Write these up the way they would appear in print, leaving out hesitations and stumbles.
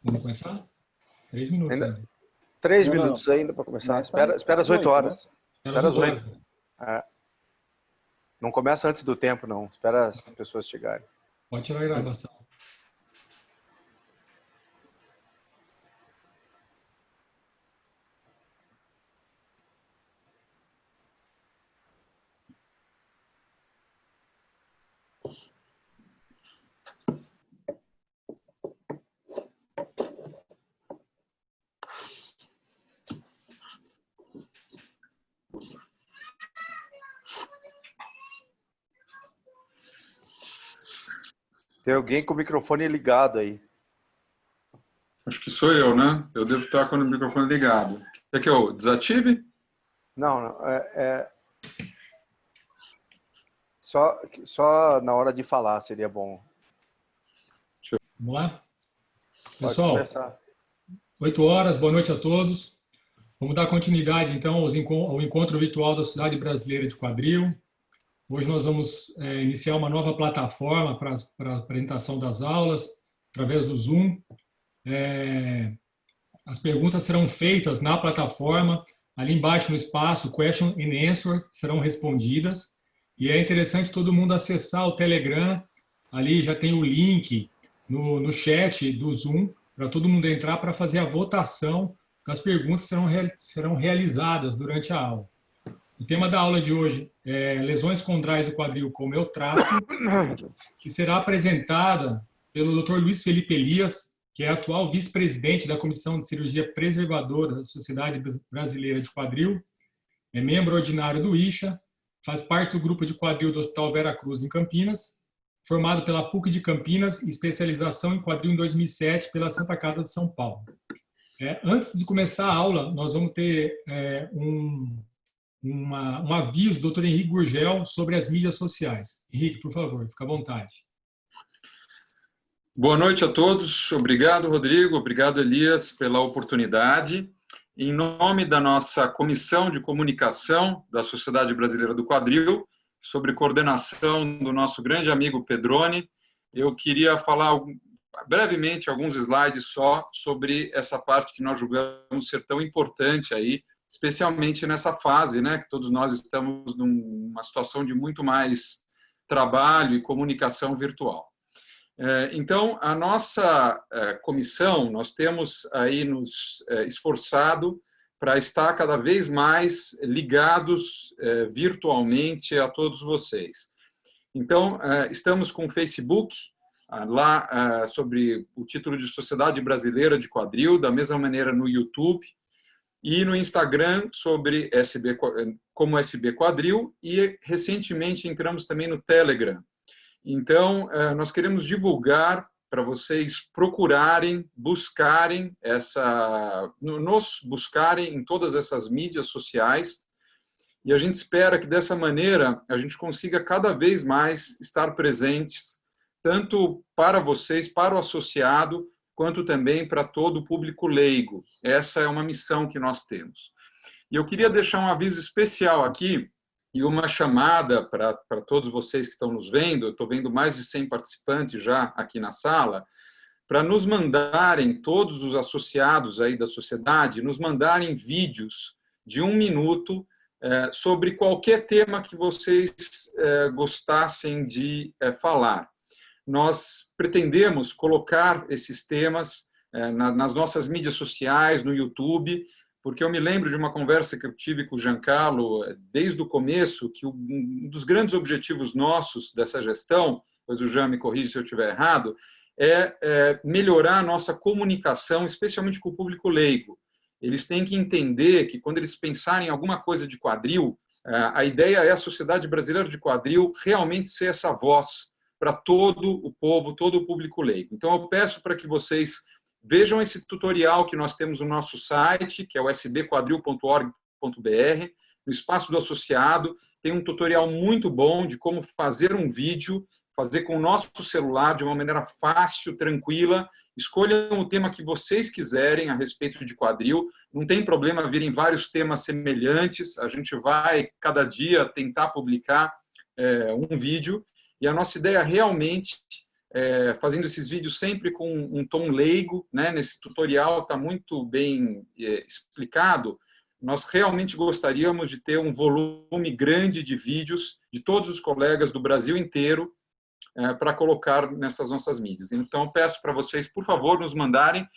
Vamos começar? 3 minutos Ainda, ainda. 3 minutos ainda para começar. Espera as 8 horas. Espera as 8 horas. É. Não começa antes do tempo, não. Espera as pessoas chegarem. Pode tirar a gravação. Tem alguém com o microfone ligado aí. Acho que sou eu, né? Eu devo estar com o microfone ligado. Quer que eu desative? Não. Só na hora de falar seria bom. Vamos lá? Pode Pessoal, começar. 8 horas, boa noite a todos. Vamos dar continuidade, então, ao encontro virtual da Sociedade Brasileira de Quadril. Hoje nós vamos iniciar uma nova plataforma para a apresentação das aulas, através do Zoom. As perguntas serão feitas na plataforma, ali embaixo no espaço Question and Answer serão respondidas. E é interessante todo mundo acessar o Telegram, ali já tem o link no chat do Zoom, para todo mundo entrar para fazer a votação das perguntas que serão realizadas durante a aula. O tema da aula de hoje é lesões condrais do quadril, como eu trato, que será apresentada pelo Dr. Luiz Felipe Elias, que é atual vice-presidente da Comissão de Cirurgia Preservadora da Sociedade Brasileira de Quadril, é membro ordinário do IXA, faz parte do grupo de quadril do Hospital Vera Cruz, em Campinas, formado pela PUC de Campinas e especialização em quadril em 2007 pela Santa Casa de São Paulo. Antes de começar a aula, nós vamos ter um aviso do Dr. Henrique Gurgel sobre as mídias sociais. Henrique, por favor, fica à vontade. Boa noite a todos. Obrigado, Rodrigo. Obrigado, Elias, pela oportunidade. Em nome da nossa Comissão de Comunicação da Sociedade Brasileira do Quadril, sobre coordenação do nosso grande amigo Pedroni, eu queria falar brevemente alguns slides só sobre essa parte que nós julgamos ser tão importante aí, especialmente nessa fase, né, que todos nós estamos numa situação de muito mais trabalho e comunicação virtual. Então, a nossa comissão, nós temos aí nos esforçado para estar cada vez mais ligados virtualmente a todos vocês. Então, estamos com o Facebook, lá sobre o título de Sociedade Brasileira de Quadril, da mesma maneira no YouTube, e no Instagram sobre como SB Quadril, e recentemente entramos também no Telegram. Então, nós queremos divulgar para vocês procurarem, buscarem nos buscarem em todas essas mídias sociais, e a gente espera que dessa maneira a gente consiga cada vez mais estar presentes, tanto para vocês, para o associado, quanto também para todo o público leigo. Essa é uma missão que nós temos. E eu queria deixar um aviso especial aqui, e uma chamada para todos vocês que estão nos vendo, eu estou vendo mais de 100 participantes já aqui na sala, para nos mandarem, todos os associados aí da sociedade, nos mandarem vídeos de 1 minuto sobre qualquer tema que vocês gostassem de falar. Nós pretendemos colocar esses temas nas nossas mídias sociais, no YouTube, porque eu me lembro de uma conversa que eu tive com o Giancarlo desde o começo, que um dos grandes objetivos nossos dessa gestão, pois o Jean me corrige se eu estiver errado, é melhorar a nossa comunicação, especialmente com o público leigo. Eles têm que entender que quando eles pensarem em alguma coisa de quadril, a ideia é a Sociedade Brasileira de Quadril realmente ser essa voz para todo o povo, todo o público leigo. Então eu peço para que vocês vejam esse tutorial que nós temos no nosso site, que é o sbquadril.org.br. No espaço do associado, tem um tutorial muito bom de como fazer um vídeo, fazer com o nosso celular de uma maneira fácil, tranquila. Escolham o tema que vocês quiserem a respeito de quadril. Não tem problema virem vários temas semelhantes. A gente vai, cada dia, tentar publicar um vídeo. E a nossa ideia realmente fazendo esses vídeos sempre com um tom leigo, né? Nesse tutorial está muito bem explicado. Nós realmente gostaríamos de ter um volume grande de vídeos de todos os colegas do Brasil inteiro para colocar nessas nossas mídias. Então, peço para vocês, por favor, nos mandarem,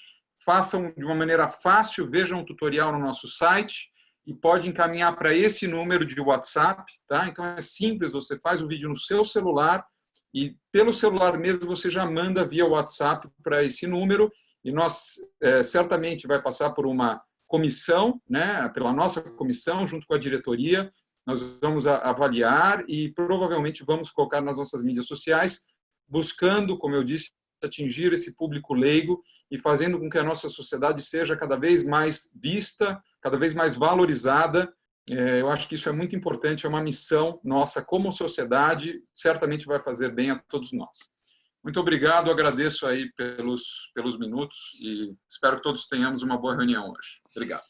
façam de uma maneira fácil, vejam o tutorial no nosso site e pode encaminhar para esse número de WhatsApp, tá? Então, é simples, você faz o vídeo no seu celular e pelo celular mesmo você já manda via WhatsApp para esse número e nós certamente vai passar por uma comissão, né, pela nossa comissão, junto com a diretoria, nós vamos avaliar e provavelmente vamos colocar nas nossas mídias sociais, buscando, como eu disse, atingir esse público leigo e fazendo com que a nossa sociedade seja cada vez mais vista, cada vez mais valorizada. Eu acho que isso é muito importante, é uma missão nossa como sociedade, certamente vai fazer bem a todos nós. Muito obrigado, agradeço aí pelos minutos e espero que todos tenhamos uma boa reunião hoje. Obrigado.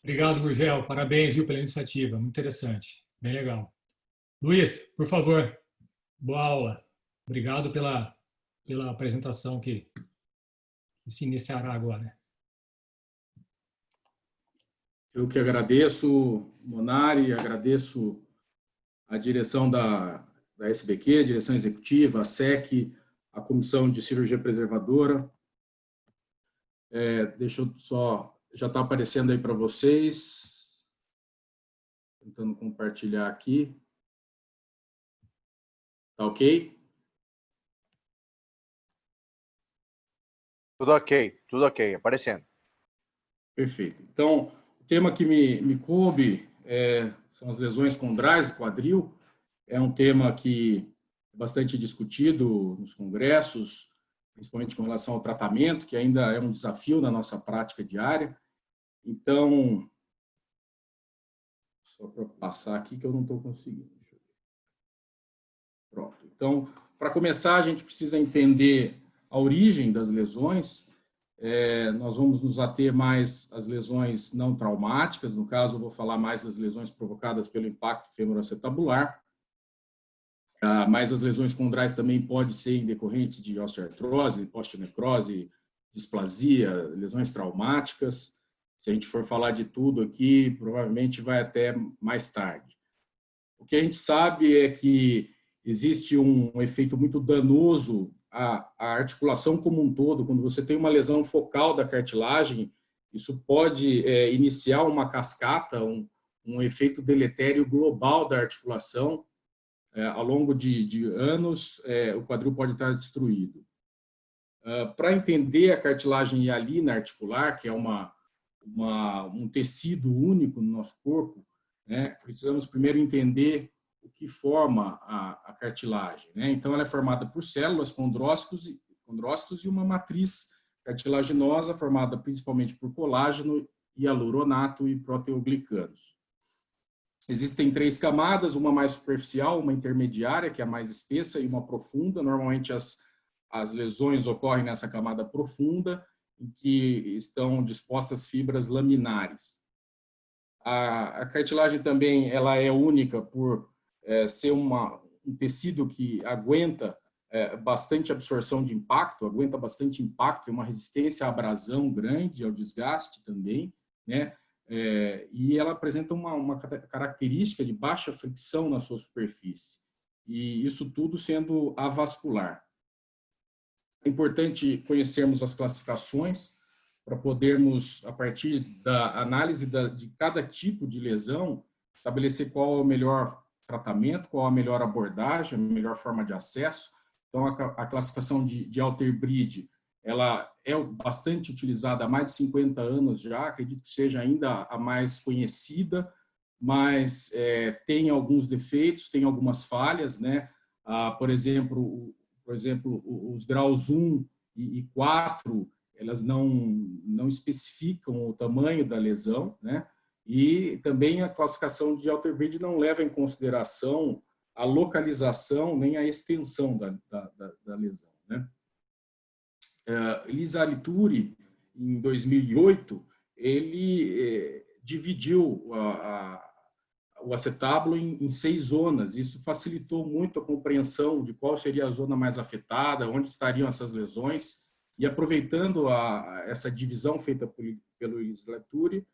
Obrigado, Gurgel. Parabéns, viu, pela iniciativa. Muito interessante. Bem legal. Luiz, por favor, boa aula. Obrigado pela apresentação que se iniciará agora. Eu que agradeço, Monari, agradeço a direção da SBQ, a direção executiva, a SEC, a Comissão de Cirurgia Preservadora. Deixa eu só... Já está aparecendo aí para vocês. Tentando compartilhar aqui. Tá ok? Tudo ok, aparecendo. Perfeito. Então, o tema que me coube são as lesões condrais do quadril. É um tema que é bastante discutido nos congressos, principalmente com relação ao tratamento, que ainda é um desafio na nossa prática diária. Então, só para passar aqui que eu não estou conseguindo. Deixa eu ver. Pronto. Então, para começar, a gente precisa entender a origem das lesões. Nós vamos nos ater mais às lesões não traumáticas. No caso, eu vou falar mais das lesões provocadas pelo impacto femoroacetabular. Mas as lesões condrais também podem ser decorrentes de osteoartrose, osteonecrose, displasia, lesões traumáticas. Se a gente for falar de tudo aqui, provavelmente vai até mais tarde. O que a gente sabe é que existe um efeito muito danoso à articulação como um todo. Quando você tem uma lesão focal da cartilagem, isso pode iniciar uma cascata, um efeito deletério global da articulação. Ao longo de anos, o quadril pode estar destruído. Para entender a cartilagem hialina articular, que é um tecido único no nosso corpo, né, precisamos primeiro entender o que forma a cartilagem, né? Então, ela é formada por células, condrócitos e uma matriz cartilaginosa formada principalmente por colágeno, hialuronato e proteoglicanos. Existem 3 camadas, uma mais superficial, uma intermediária, que é a mais espessa, e uma profunda. Normalmente, as lesões ocorrem nessa camada profunda, em que estão dispostas fibras laminares. A cartilagem também ela é única por ser um tecido que aguenta bastante absorção de impacto, aguenta bastante impacto, tem uma resistência à abrasão grande, ao desgaste também, né? E ela apresenta uma característica de baixa fricção na sua superfície, e isso tudo sendo avascular. É importante conhecermos as classificações para podermos, a partir da análise de cada tipo de lesão, estabelecer qual é o melhor tratamento, qual a melhor abordagem, a melhor forma de acesso. Então, a classificação de Alter-Bridge, ela é bastante utilizada há mais de 50 anos já, acredito que seja ainda a mais conhecida, mas tem alguns defeitos, tem algumas falhas, né? Por exemplo, os graus 1 e 4, elas não especificam o tamanho da lesão, né? E também a classificação de Alter-Bridge não leva em consideração a localização nem a extensão da lesão, né? Lisa Lituri, em 2008, ele dividiu o acetábulo em 6 zonas. Isso facilitou muito a compreensão de qual seria a zona mais afetada, onde estariam essas lesões. E aproveitando essa divisão feita pelo Slature,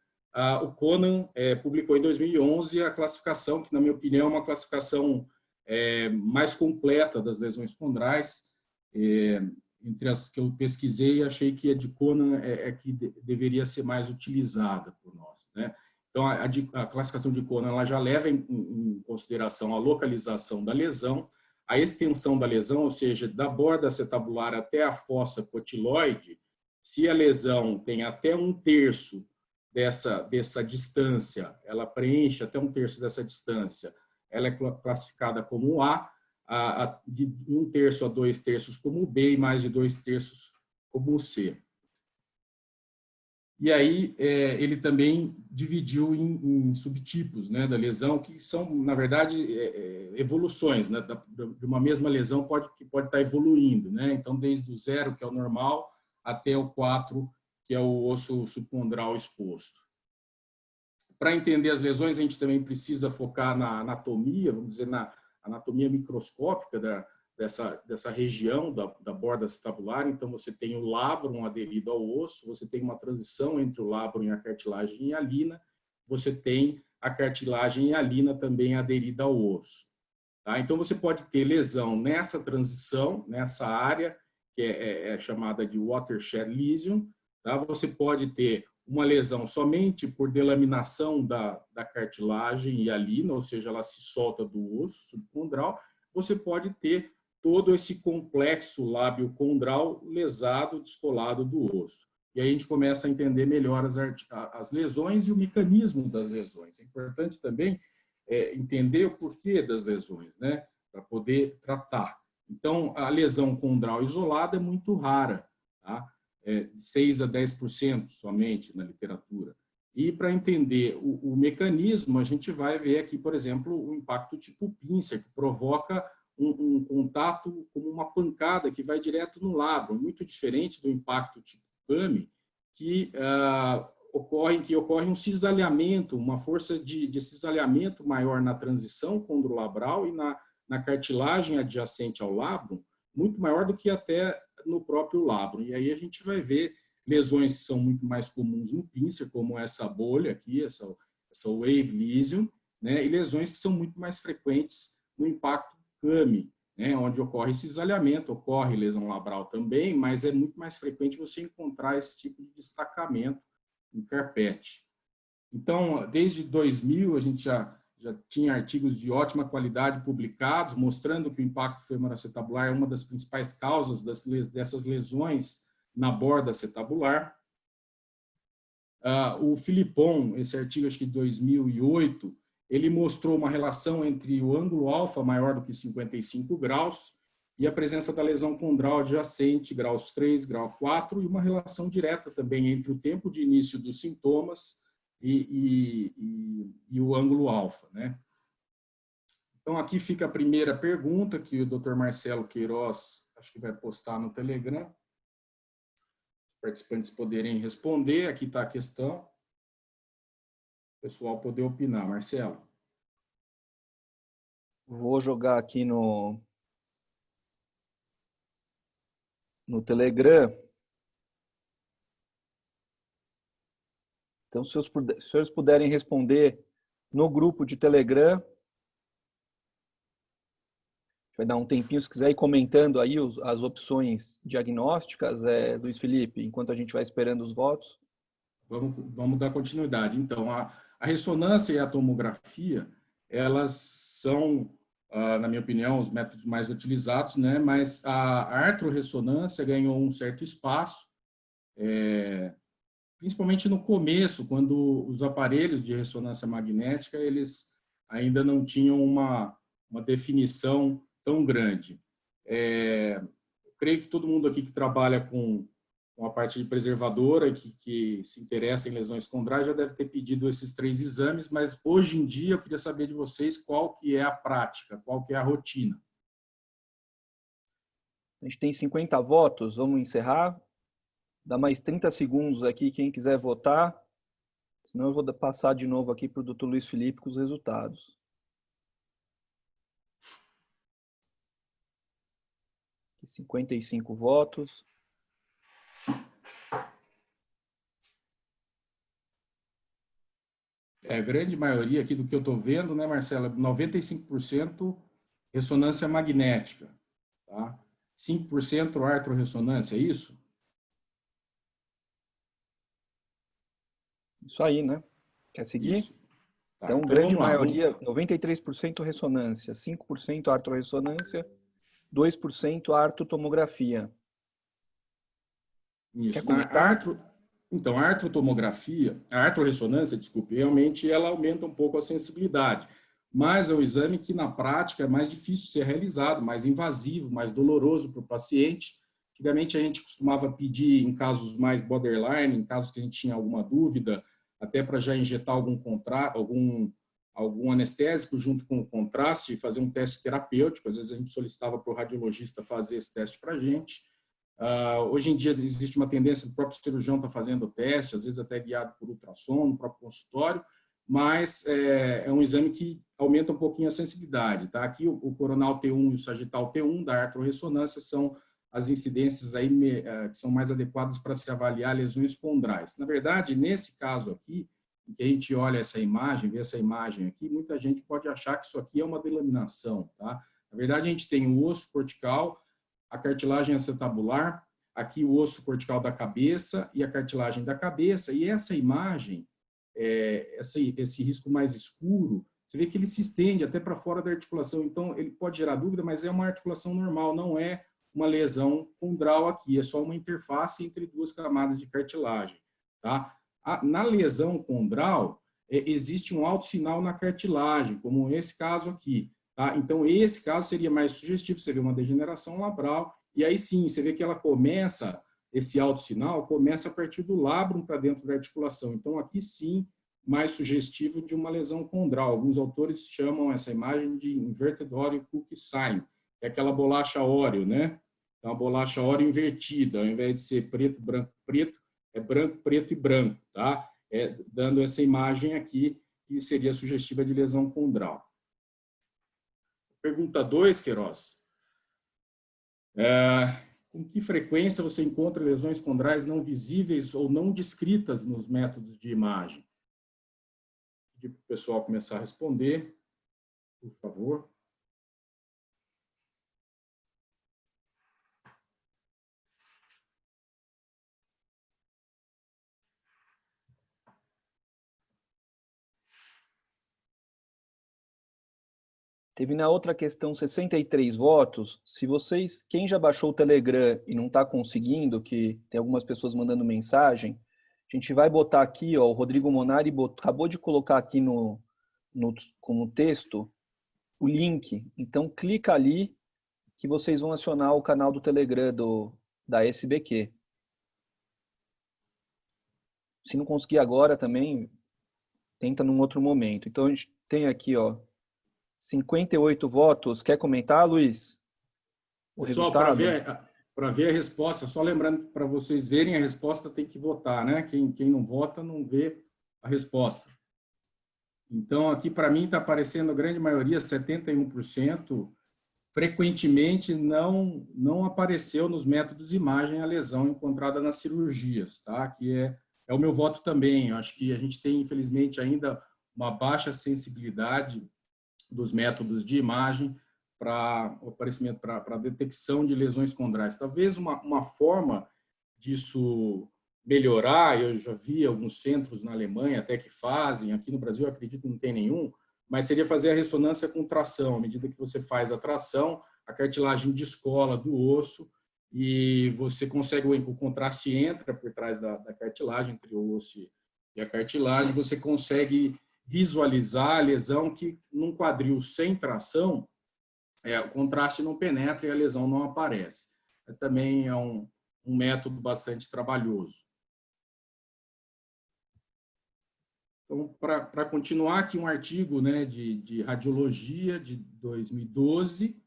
o Conan publicou em 2011 a classificação, que na minha opinião é uma classificação mais completa das lesões condrais. Entre as que eu pesquisei, achei que a de Conan que deveria ser mais utilizada por nós, né? Então, a classificação de Conan ela já leva em consideração a localização da lesão, a extensão da lesão, ou seja, da borda acetabular até a fossa cotiloide. Se a lesão tem até 1/3 dessa distância, ela preenche até 1/3 dessa distância, ela é classificada como A, de 1/3 a 2/3 como B e mais de 2/3 como C. E aí ele também dividiu em subtipos, né, da lesão, que são, na verdade, evoluções, né, de uma mesma lesão que pode estar evoluindo, né? Então, desde o 0, que é o normal, até o 4, que é o osso subcondral exposto. Para entender as lesões, a gente também precisa focar na anatomia, vamos dizer, na anatomia microscópica dessa região da borda acetabular. Então, você tem o labrum aderido ao osso, você tem uma transição entre o labrum e a cartilagem hialina, você tem a cartilagem hialina também aderida ao osso. Tá? Então, você pode ter lesão nessa transição, nessa área, que é chamada de watershed lesion. Tá? Você pode ter uma lesão somente por delaminação da cartilagem hialina, ou seja, ela se solta do osso subcondral. Você pode ter todo esse complexo lábio-condral lesado, descolado do osso. E aí a gente começa a entender melhor as lesões e o mecanismo das lesões. É importante também entender o porquê das lesões, né, para poder tratar. Então, a lesão condral isolada é muito rara, tá? De 6 a 10% somente na literatura. E para entender o mecanismo, a gente vai ver aqui, por exemplo, o impacto tipo pincer, que provoca um contato como uma pancada que vai direto no labro, muito diferente do impacto tipo PAMI, que ocorre um cisalhamento, uma força de cisalhamento maior na transição condrolabral e na cartilagem adjacente ao labro, muito maior do que até no próprio labro. E aí a gente vai ver lesões que são muito mais comuns no pincer, como essa bolha aqui, essa wave lesion, né? E lesões que são muito mais frequentes no impacto CAMI, né? Onde ocorre cisalhamento, ocorre lesão labral também, mas é muito mais frequente você encontrar esse tipo de destacamento em carpete. Então, desde 2000, a gente já tinha artigos de ótima qualidade publicados, mostrando que o impacto femoroacetabular é uma das principais causas dessas lesões na borda acetabular. O Philippon, esse artigo acho que de 2008, ele mostrou uma relação entre o ângulo alfa maior do que 55 graus e a presença da lesão condral adjacente, graus 3, grau 4, e uma relação direta também entre o tempo de início dos sintomas e o ângulo alfa, né? Então, aqui fica a primeira pergunta que o Dr. Marcelo Queiroz, acho que vai postar no Telegram. Os participantes poderem responder. Aqui está a questão. O pessoal poder opinar. Marcelo. Vou jogar aqui no Telegram. Então, se os senhores puderem responder no grupo de Telegram, vai dar um tempinho, se quiser ir comentando aí as opções diagnósticas, Luiz Felipe, enquanto a gente vai esperando os votos. Vamos dar continuidade. Então, a ressonância e a tomografia, elas são, na minha opinião, os métodos mais utilizados, né? Mas a artrorressonância ganhou um certo espaço, principalmente no começo, quando os aparelhos de ressonância magnética, eles ainda não tinham uma definição tão grande. Creio que todo mundo aqui que trabalha com a parte de preservadora, que se interessa em lesões condrais, já deve ter pedido esses 3 exames, mas hoje em dia eu queria saber de vocês qual que é a prática, qual que é a rotina. A gente tem 50 votos, vamos encerrar. Dá mais 30 segundos aqui, quem quiser votar. Senão eu vou passar de novo aqui para o Dr. Luiz Felipe com os resultados. Aqui 55 votos. A grande maioria aqui do que eu estou vendo, né, Marcela, 95% ressonância magnética, tá? 5% artrorressonância, é isso? Isso aí, né? Quer seguir? Isso. Tá, Então, então grande vamos lá, maioria, 93% ressonância, 5% artrorressonância, 2% artrotomografia. Isso. Quer comentar? Então, a artrotomografia, a artrorressonância, desculpe, realmente ela aumenta um pouco a sensibilidade, mas é um exame que na prática é mais difícil de ser realizado, mais invasivo, mais doloroso para o paciente. Antigamente a gente costumava pedir em casos mais borderline, em casos que a gente tinha alguma dúvida, até para já injetar algum anestésico junto com o contraste e fazer um teste terapêutico. Às vezes a gente solicitava para o radiologista fazer esse teste para a gente. Hoje em dia existe uma tendência do próprio cirurgião estar fazendo o teste, às vezes até guiado por ultrassom no próprio consultório, mas é um exame que aumenta um pouquinho a sensibilidade. Tá? Aqui o coronal T1 e o sagital T1 da artrorressonância são as incidências aí, que são mais adequadas para se avaliar lesões condrais. Na verdade, nesse caso aqui, em que a gente olha essa imagem, vê essa imagem aqui, muita gente pode achar que isso aqui é uma delaminação. Tá? Na verdade, a gente tem o osso cortical, a cartilagem acetabular, aqui o osso cortical da cabeça e a cartilagem da cabeça, e essa imagem, esse risco mais escuro, você vê que ele se estende até para fora da articulação, então ele pode gerar dúvida, mas é uma articulação normal, não é uma lesão condral aqui, é só uma interface entre duas camadas de cartilagem. Tá? Na lesão condral, existe um alto sinal na cartilagem, como esse caso aqui. Tá? Então, esse caso seria mais sugestivo, seria uma degeneração labral, e aí sim, você vê que ela começa, esse alto sinal começa a partir do labrum para dentro da articulação. Então, aqui sim, mais sugestivo de uma lesão condral. Alguns autores chamam essa imagem de inverted Oreo cookie sign, é aquela bolacha Oreo, né? Então, a bolacha Oreo invertida, ao invés de ser preto, branco, preto, é branco, preto e branco, tá? Dando essa imagem aqui, que seria sugestiva de lesão condral. Pergunta 2, Queiroz. Com que frequência você encontra lesões condrais não visíveis ou não descritas nos métodos de imagem? Vou pedir para o pessoal começar a responder, por favor. Teve na outra questão 63 votos. Se vocês, quem já baixou o Telegram e não está conseguindo, que tem algumas pessoas mandando mensagem, a gente vai botar aqui, ó, o Rodrigo Monari acabou de colocar aqui como texto o link. Então clica ali que vocês vão acionar o canal do Telegram da SBQ. Se não conseguir agora também, tenta num outro momento. Então a gente tem aqui, ó, 58 votos. Quer comentar, Luiz? O pessoal, para ver a resposta, só lembrando para vocês verem a resposta, tem que votar, né? Quem não vota não vê a resposta. Então, aqui para mim está aparecendo a grande maioria, 71%. Frequentemente não apareceu nos métodos de imagem a lesão encontrada nas cirurgias, tá? Que é o meu voto também. Eu acho que a gente tem, infelizmente, ainda uma baixa sensibilidade dos métodos de imagem para o aparecimento, para a detecção de lesões condrais. Talvez uma forma disso melhorar, eu já vi alguns centros na Alemanha até que fazem, aqui no Brasil eu acredito que não tem nenhum, mas seria fazer a ressonância com tração. À medida que você faz a tração, a cartilagem descola do osso e você consegue, o contraste entra por trás da cartilagem, entre o osso e a cartilagem, você consegue visualizar a lesão que num quadril sem tração, o contraste não penetra e a lesão não aparece. Mas também é um método bastante trabalhoso. Então, para continuar aqui um artigo, né, de radiologia de 2012,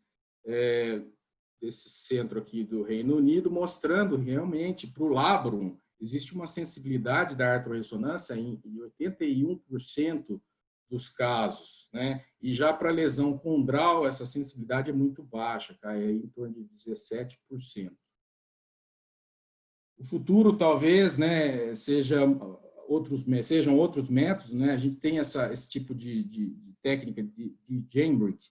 desse centro aqui do Reino Unido, mostrando realmente para o labrum existe uma sensibilidade da artrorressonância em 81% dos casos, né? E já para lesão condral, essa sensibilidade é muito baixa, cai em torno de 17%. O futuro, talvez, né, sejam outros métodos, né? A gente tem esse tipo de técnica de Genbrick,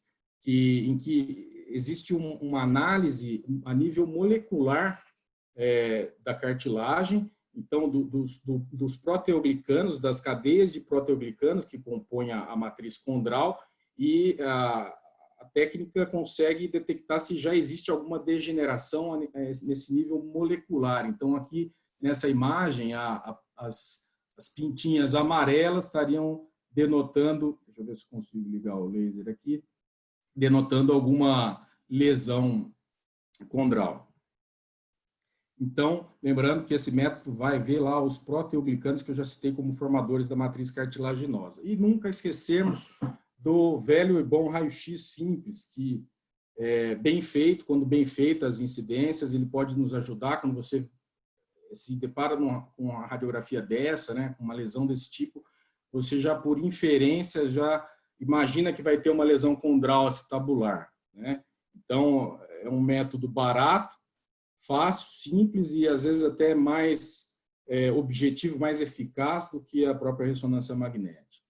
em que existe uma análise a nível molecular da cartilagem, então, dos proteoglicanos, das cadeias de proteoglicanos que compõem a matriz condral, e a técnica consegue detectar se já existe alguma degeneração nesse nível molecular. Então, aqui, nessa imagem, as pintinhas amarelas estariam denotando, deixa eu ver se consigo ligar o laser aqui, denotando alguma lesão condral. Então, lembrando que esse método vai ver lá os proteoglicanos que eu já citei como formadores da matriz cartilaginosa. E nunca esquecermos do velho e bom raio-x simples, que bem feito, quando bem feitas as incidências, ele pode nos ajudar quando você se depara com uma radiografia dessa, né, com uma lesão desse tipo, você já por inferência já imagina que vai ter uma lesão condral acetabular, né? Então, é um método barato, fácil, simples e às vezes até mais objetivo, mais eficaz do que a própria ressonância magnética.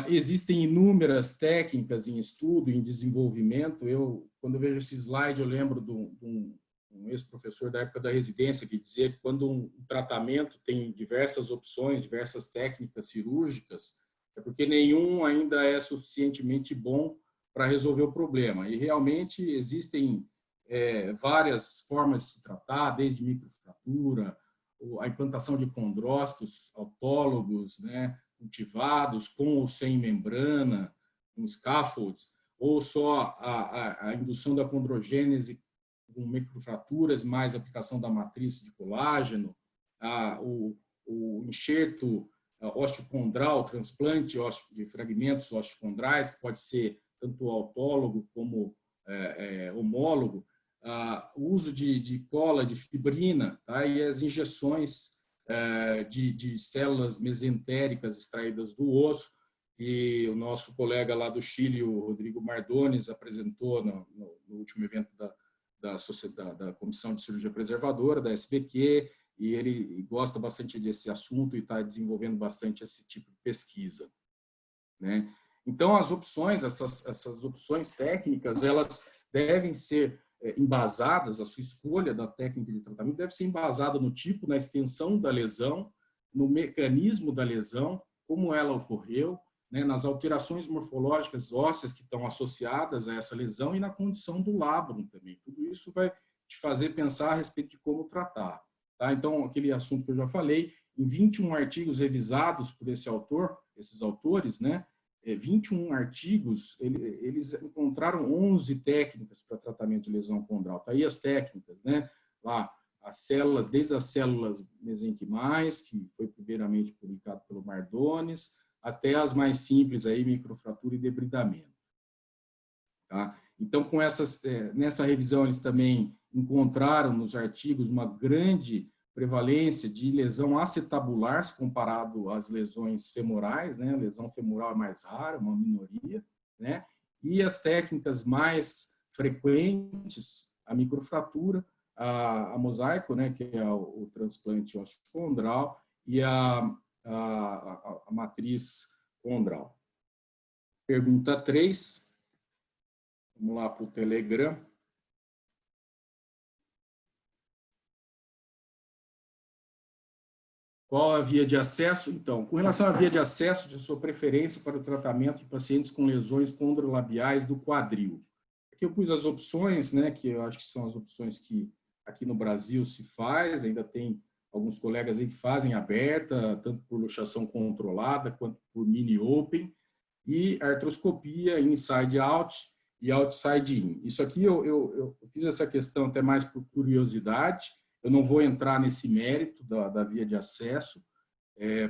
Existem inúmeras técnicas em estudo, em desenvolvimento. Quando eu vejo esse slide, eu lembro de um ex-professor da época da residência que dizia que quando um tratamento tem diversas opções, diversas técnicas cirúrgicas, é porque nenhum ainda é suficientemente bom para resolver o problema. E realmente existem várias formas de se tratar, desde microfratura, a implantação de condrócitos autólogos, né, cultivados, com ou sem membrana, com scaffolds, ou só a indução da condrogênese com microfraturas, mais aplicação da matriz de colágeno, o enxerto osteocondral, transplante de fragmentos osteocondrais, que pode ser tanto autólogo como homólogo, o uso de cola de fibrina, tá? E as injeções de células mesentéricas extraídas do osso, e o nosso colega lá do Chile, o Rodrigo Mardones, apresentou no último evento da Comissão de Cirurgia Preservadora, da SBQ, e ele gosta bastante desse assunto e está desenvolvendo bastante esse tipo de pesquisa, né? Então, as opções, essas opções técnicas, elas devem ser embasadas, a sua escolha da técnica de tratamento deve ser embasada no tipo, na extensão da lesão, no mecanismo da lesão, como ela ocorreu, né, nas alterações morfológicas ósseas que estão associadas a essa lesão e na condição do labrum também. Tudo isso vai te fazer pensar a respeito de como tratar. Tá? Então, aquele assunto que eu já falei, em 21 artigos revisados por esses autores, né, 21 artigos, eles encontraram 11 técnicas para tratamento de lesão condral. Tá aí as técnicas, né? Lá, as células, desde as células mesenquimais, que foi primeiramente publicado pelo Mardones, até as mais simples, aí, microfratura e debridamento. Tá? Então, nessa revisão, eles também encontraram nos artigos uma grande prevalência de lesão acetabular, se comparado às lesões femorais, né? A lesão femoral é mais rara, uma minoria, né? E as técnicas mais frequentes, a microfratura, a mosaico, né? Que é o transplante osteocondral, e a matriz condral. Pergunta 3. Vamos lá para o Telegram. Qual a via de acesso? Então, com relação à via de acesso, de sua preferência para o tratamento de pacientes com lesões condrolabiais do quadril. Aqui eu pus as opções, né, que eu acho que são as opções que aqui no Brasil se faz, ainda tem alguns colegas aí que fazem aberta, tanto por luxação controlada, quanto por mini-open, e artroscopia inside-out e outside-in. Isso aqui eu fiz essa questão até mais por curiosidade. Eu não vou entrar nesse mérito da via de acesso,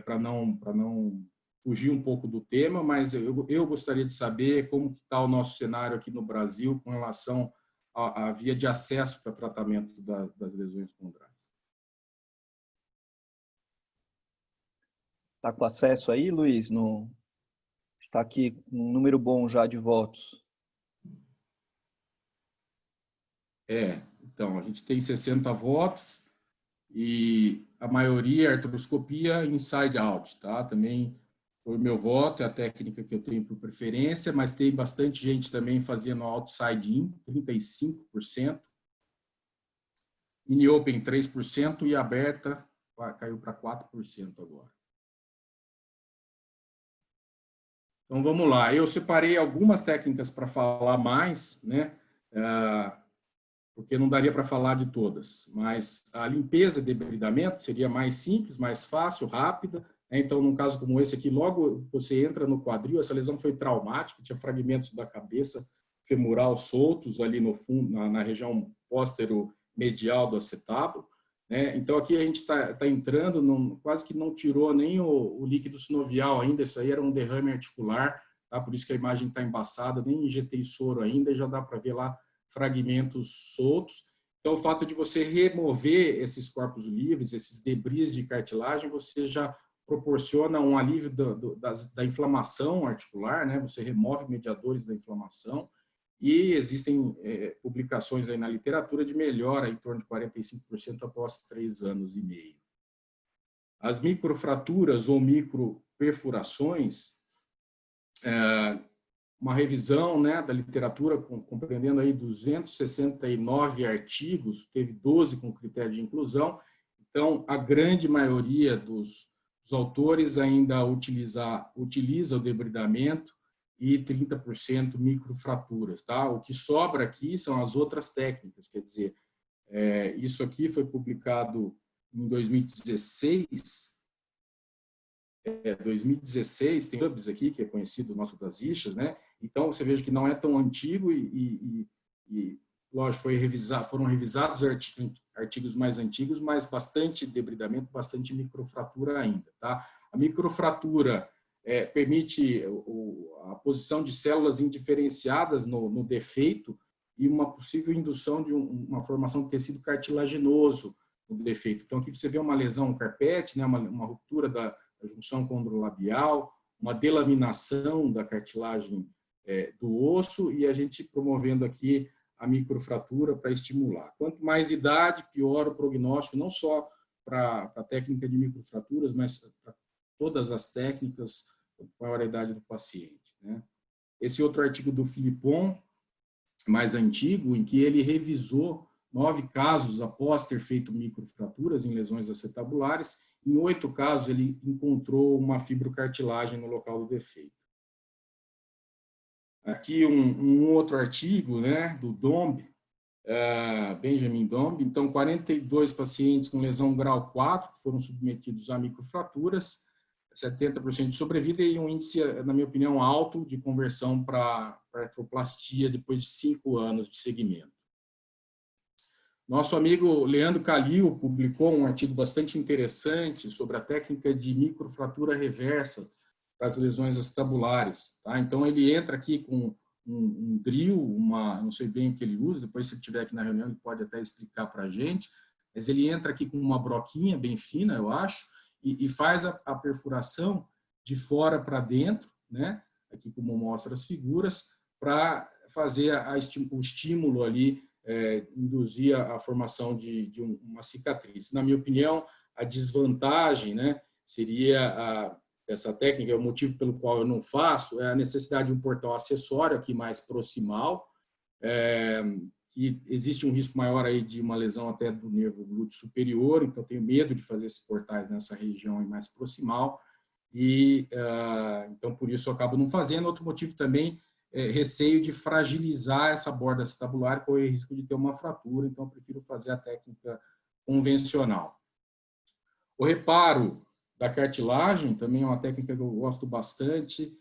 para não fugir um pouco do tema, mas eu gostaria de saber como está o nosso cenário aqui no Brasil com relação à via de acesso para tratamento das lesões condrais. Tá com acesso aí, Luiz? Está aqui um número bom já de votos. Então, a gente tem 60 votos e a maioria é artroscopia inside out, tá? Também foi o meu voto, é a técnica que eu tenho por preferência, mas tem bastante gente também fazendo outside in, 35%, in open 3% e aberta caiu para 4% agora. Então, vamos lá. Eu separei algumas técnicas para falar mais, né? Porque não daria para falar de todas. Mas a limpeza de debridamento seria mais simples, mais fácil, rápida. Então, num caso como esse aqui, logo você entra no quadril, essa lesão foi traumática, tinha fragmentos da cabeça femoral soltos ali no fundo, na região póstero-medial do acetábulo. Né? Então, aqui a gente está entrando, quase que não tirou nem o líquido sinovial ainda, isso aí era um derrame articular, tá? Por isso que a imagem está embaçada, nem injetei soro ainda, e já dá para ver lá fragmentos soltos. Então, o fato de você remover esses corpos livres, esses debris de cartilagem, você já proporciona um alívio da inflamação articular, né? Você remove mediadores da inflamação, e existem publicações aí na literatura de melhora em torno de 45% após 3 anos e meio. As microfraturas ou microperfurações, uma revisão, né, da literatura, compreendendo aí 269 artigos, teve 12 com critério de inclusão. Então, a grande maioria dos autores ainda utiliza o debridamento e 30% microfraturas, tá? O que sobra aqui são as outras técnicas, quer dizer, isso aqui foi publicado em 2016. 2016, tem Hubs aqui, que é conhecido nosso das Ixas, né? Então, você veja que não é tão antigo e lógico, foram revisados artigos mais antigos, mas bastante debridamento, bastante microfratura ainda, tá? A microfratura permite a posição de células indiferenciadas no defeito e uma possível indução de uma formação de tecido cartilaginoso no defeito. Então, aqui você vê uma lesão, um carpete, né? uma ruptura da junção condrolabial, uma delaminação da cartilagem do osso, e a gente promovendo aqui a microfratura para estimular. Quanto mais idade, pior o prognóstico, não só para a técnica de microfraturas, mas para todas as técnicas, maior a idade do paciente. Né? Esse outro artigo do Philippon, mais antigo, em que ele revisou 9 casos após ter feito microfraturas em lesões acetabulares. Em 8 casos, ele encontrou uma fibrocartilagem no local do defeito. Aqui um outro artigo, né, do Dombe, Benjamin Dombe. Então, 42 pacientes com lesão grau 4 foram submetidos a microfraturas, 70% de sobrevida e um índice, na minha opinião, alto de conversão para artroplastia depois de 5 anos de segmento. Nosso amigo Leandro Calil publicou um artigo bastante interessante sobre a técnica de microfratura reversa para as lesões acetabulares. Tá? Então, ele entra aqui com um drill, não sei bem o que ele usa, depois se ele estiver aqui na reunião ele pode até explicar para a gente, mas ele entra aqui com uma broquinha bem fina, eu acho, e faz a perfuração de fora para dentro, né? Aqui como mostra as figuras, para fazer o estímulo ali, induzir a formação de uma cicatriz. Na minha opinião, a desvantagem, né, seria essa técnica, é o motivo pelo qual eu não faço, é a necessidade de um portal acessório aqui mais proximal, que existe um risco maior aí de uma lesão até do nervo glúteo superior, então eu tenho medo de fazer esses portais nessa região mais proximal, e então por isso eu acabo não fazendo. Outro motivo também é receio de fragilizar essa borda acetabular, com o risco de ter uma fratura, então eu prefiro fazer a técnica convencional. O reparo da cartilagem também é uma técnica que eu gosto bastante,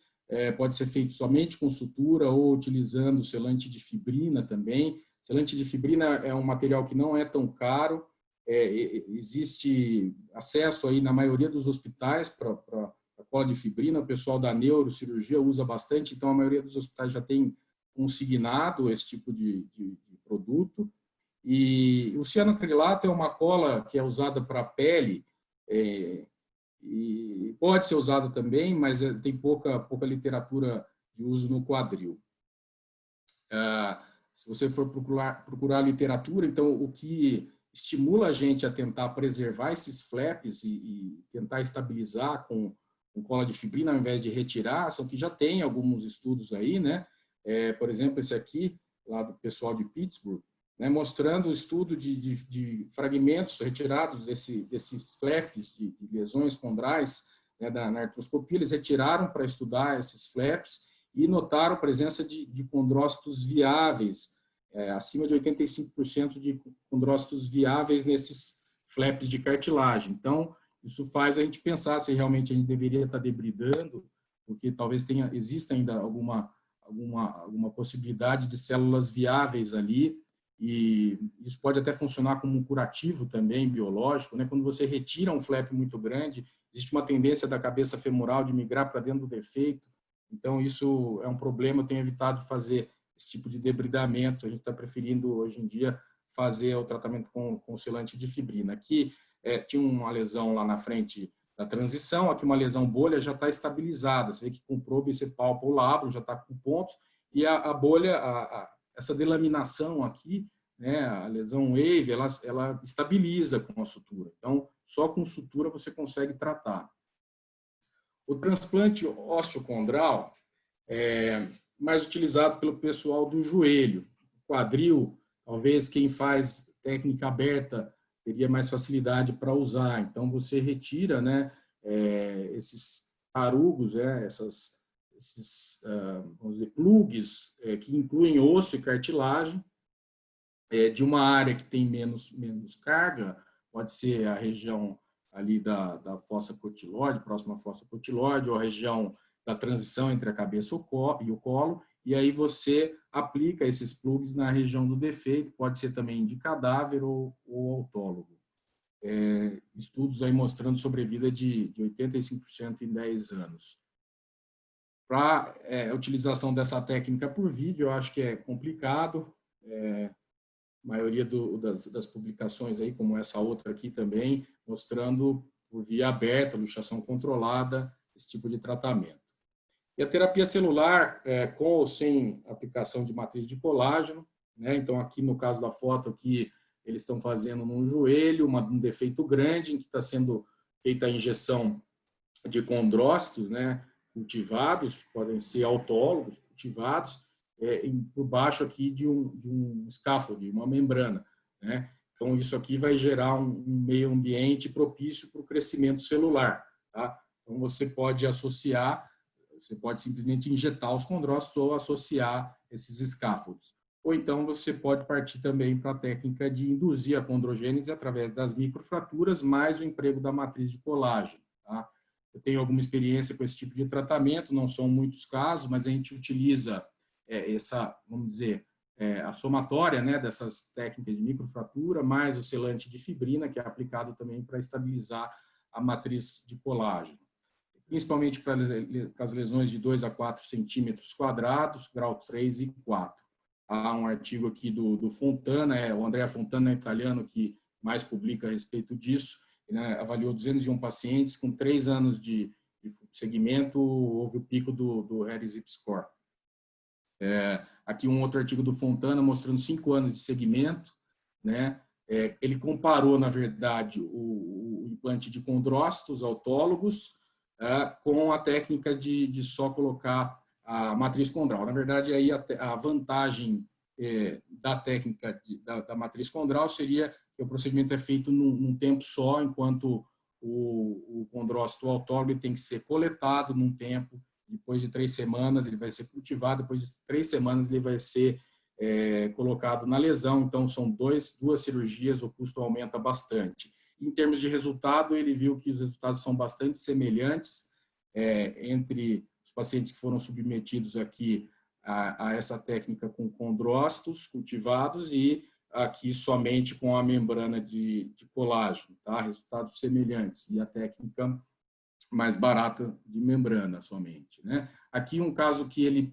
pode ser feito somente com sutura ou utilizando selante de fibrina também. Selante de fibrina é um material que não é tão caro, existe acesso aí na maioria dos hospitais para cola de fibrina, o pessoal da neurocirurgia usa bastante, então a maioria dos hospitais já tem consignado esse tipo de produto. E o cianoacrilato é uma cola que é usada para a pele, e pode ser usado também, mas tem pouca literatura de uso no quadril. Se você for procurar literatura, então o que estimula a gente a tentar preservar esses flaps e tentar estabilizar com cola de fibrina ao invés de retirar, são que já tem alguns estudos aí, né? Por exemplo, esse aqui, lá do pessoal de Pittsburgh, né, mostrando o estudo de fragmentos retirados desses flaps de lesões condrais, né, na artroscopia. Eles retiraram para estudar esses flaps e notaram a presença de condrócitos viáveis, acima de 85% de condrócitos viáveis nesses flaps de cartilagem. Então, isso faz a gente pensar se realmente a gente deveria estar debridando, porque talvez exista ainda alguma possibilidade de células viáveis ali, e isso pode até funcionar como um curativo também biológico, né? Quando você retira um flap muito grande, existe uma tendência da cabeça femoral de migrar para dentro do defeito, então isso é um problema. Eu tenho evitado fazer esse tipo de debridamento. A gente está preferindo hoje em dia fazer o tratamento com selante de fibrina. Aqui tinha uma lesão lá na frente da transição, aqui uma lesão bolha já está estabilizada, você vê que com probe você palpa o lábio, já está com pontos, e a bolha, essa delaminação aqui, né, a lesão wave, ela estabiliza com a sutura. Então, só com sutura você consegue tratar. O transplante osteocondral é mais utilizado pelo pessoal do joelho. Quadril, talvez quem faz técnica aberta teria mais facilidade para usar. Então, você retira, né, esses tarugos, esses vamos dizer, plugs que incluem osso e cartilagem, de uma área que tem menos carga, pode ser a região ali da fossa cotilóide, próxima à fossa cotilóide, ou a região da transição entre a cabeça e o colo, e aí você aplica esses plugs na região do defeito, pode ser também de cadáver ou autólogo. Estudos aí mostrando sobrevida de 85% em 10 anos. Para a utilização dessa técnica por vídeo, eu acho que é complicado. A maioria das publicações aí, como essa outra aqui também, mostrando por via aberta, luxação controlada, esse tipo de tratamento. E a terapia celular, com ou sem aplicação de matriz de colágeno, né? Então, aqui no caso da foto, aqui, eles estão fazendo num joelho, um defeito grande, em que está sendo feita a injeção de condrócitos, né, cultivados, podem ser autólogos, cultivados, por baixo aqui de um scaffold, uma membrana, né? Então, isso aqui vai gerar um meio ambiente propício para o crescimento celular, tá? Então, você pode associar, você pode simplesmente injetar os condrócitos ou associar esses scaffolds. Ou então você pode partir também para a técnica de induzir a condrogênese através das microfraturas, mais o emprego da matriz de colágeno, tá? Eu tenho alguma experiência com esse tipo de tratamento, não são muitos casos, mas a gente utiliza essa, vamos dizer, a somatória, né, dessas técnicas de microfratura, mais o selante de fibrina, que é aplicado também para estabilizar a matriz de colágeno. Principalmente para as lesões de 2 a 4 centímetros quadrados, grau 3 e 4. Há um artigo aqui do Fontana, o Andrea Fontana, italiano, que mais publica a respeito disso, né, avaliou 201 pacientes com 3 anos de segmento, houve o pico do Harris-Zip Score. Aqui um outro artigo do Fontana mostrando 5 anos de segmento, né? Ele comparou, na verdade, o implante de condrócitos autólogos com a técnica de só colocar a matriz condral. Na verdade, aí a vantagem da técnica da matriz condral seria que o procedimento é feito num tempo só, enquanto o condrócito autólogo tem que ser coletado num tempo. Depois de 3 semanas ele vai ser cultivado, depois de 3 semanas ele vai ser colocado na lesão. Então, são duas cirurgias, o custo aumenta bastante. Em termos de resultado, ele viu que os resultados são bastante semelhantes entre os pacientes que foram submetidos aqui a essa técnica com condrócitos cultivados e aqui somente com a membrana de colágeno, tá? Resultados semelhantes, e a técnica mais barata de membrana somente, né? Aqui um caso que ele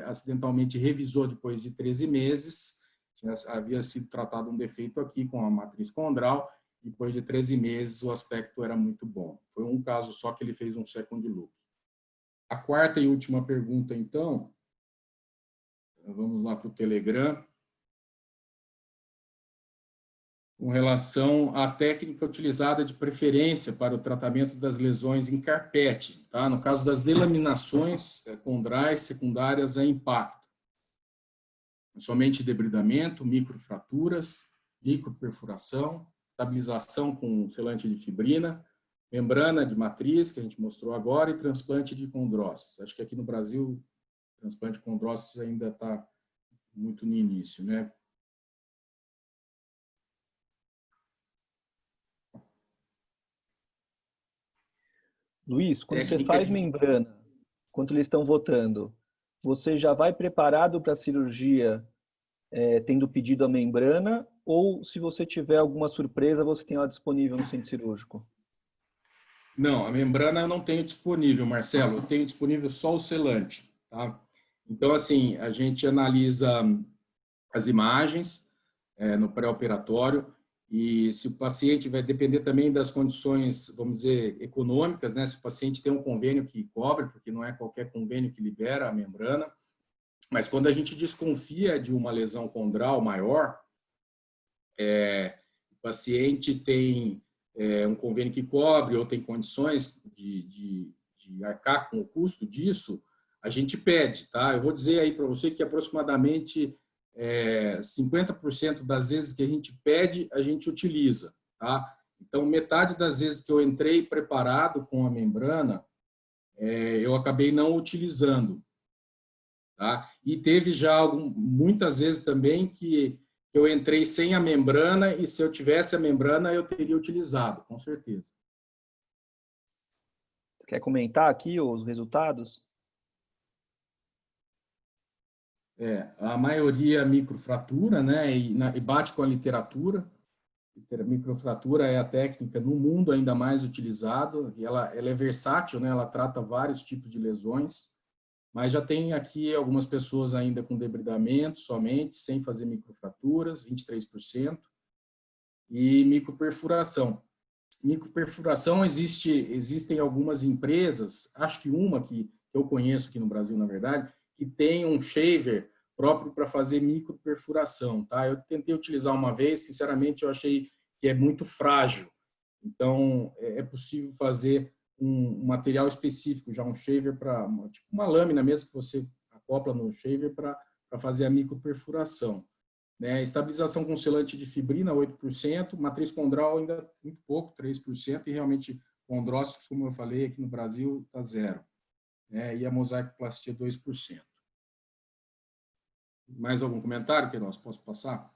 acidentalmente revisou depois de 13 meses, havia sido tratado um defeito aqui com a matriz condral, depois de 13 meses o aspecto era muito bom. Foi um caso só que ele fez um second look. A quarta e última pergunta, então, vamos lá para o Telegram. Com relação à técnica utilizada de preferência para o tratamento das lesões em carpete, tá? No caso das delaminações condrais secundárias a impacto. Somente debridamento, microfraturas, microperfuração, estabilização com selante de fibrina, membrana de matriz, que a gente mostrou agora, e transplante de condrócitos. Acho que aqui no Brasil, o transplante de condrócitos ainda está muito no início, né? Luiz, quando você Técnica faz de- membrana, quando eles estão votando, você já vai preparado para a cirurgia tendo pedido a membrana, ou se você tiver alguma surpresa, você tem ela disponível no centro cirúrgico? Não, a membrana eu não tenho disponível, Marcelo. Eu tenho disponível só o selante, tá? Então, assim, a gente analisa as imagens no pré-operatório e se o paciente vai depender também das condições, vamos dizer, econômicas, né? Se o paciente tem um convênio que cobre, porque não é qualquer convênio que libera a membrana, mas quando a gente desconfia de uma lesão condral maior, o paciente tem um convênio que cobre ou tem condições de arcar com o custo disso, a gente pede, tá? Eu vou dizer aí para você que aproximadamente 50% das vezes que a gente pede, a gente utiliza, tá? Então, metade das vezes que eu entrei preparado com a membrana, eu acabei não utilizando, tá? E teve já muitas vezes também que eu entrei sem a membrana e se eu tivesse a membrana eu teria utilizado, com certeza. Você quer comentar aqui os resultados? A maioria microfratura, né? E bate com a literatura. Microfratura é a técnica no mundo ainda mais utilizada e ela é versátil, né? Ela trata vários tipos de lesões. Mas já tem aqui algumas pessoas ainda com debridamento somente, sem fazer microfraturas, 23%, e microperfuração. Microperfuração existem algumas empresas, acho que uma que eu conheço aqui no Brasil, na verdade, que tem um shaver próprio para fazer microperfuração, tá? Eu tentei utilizar uma vez, sinceramente eu achei que é muito frágil. Então, é possível fazer um material específico, já um shaver para tipo uma lâmina mesmo que você acopla no shaver para fazer a microperfuração, né? Estabilização com selante de fibrina 8%, matriz condral ainda muito pouco, 3%, e realmente condrócitos, como eu falei aqui no Brasil, está 0%, né? E a mosaicoplastia 2%. Mais algum comentário que nós posso passar?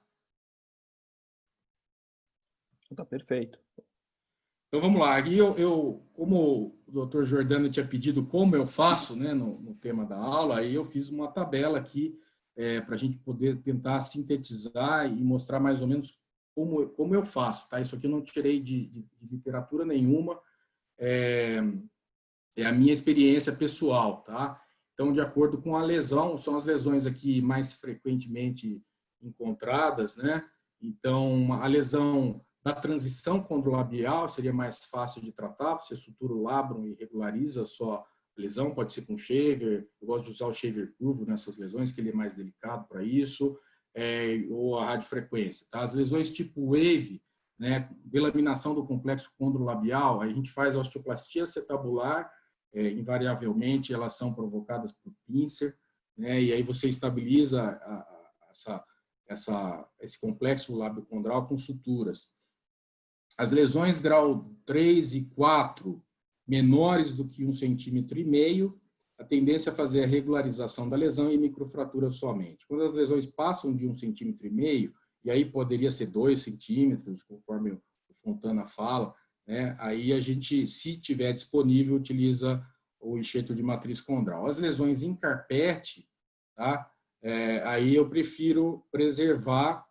Tá perfeito. Então, vamos lá. Aqui como o Dr. Jordano tinha pedido como eu faço, né, no tema da aula, aí eu fiz uma tabela aqui para a gente poder tentar sintetizar e mostrar mais ou menos como eu faço. Tá? Isso aqui eu não tirei de literatura nenhuma, é a minha experiência pessoal. Tá? Então, de acordo com a lesão, são as lesões aqui mais frequentemente encontradas, né? Então, a lesão da transição condrolabial seria mais fácil de tratar, você sutura o labrum e regulariza a sua lesão, pode ser com shaver, eu gosto de usar o shaver curvo nessas lesões, que ele é mais delicado para isso, ou a radiofrequência. Tá? As lesões tipo wave, né, delaminação do complexo condrolabial, a gente faz a osteoplastia acetabular, invariavelmente elas são provocadas por pincer, né, e aí você estabiliza esse complexo labiocondral com suturas. As lesões grau 3 e 4, menores do que 1,5 cm, a tendência é fazer a regularização da lesão e microfratura somente. Quando as lesões passam de 1,5 cm, e aí poderia ser 2 centímetros, conforme o Fontana fala, né, aí a gente, se tiver disponível, utiliza o enxerto de matriz condral. As lesões em carpete, tá? Aí eu prefiro preservar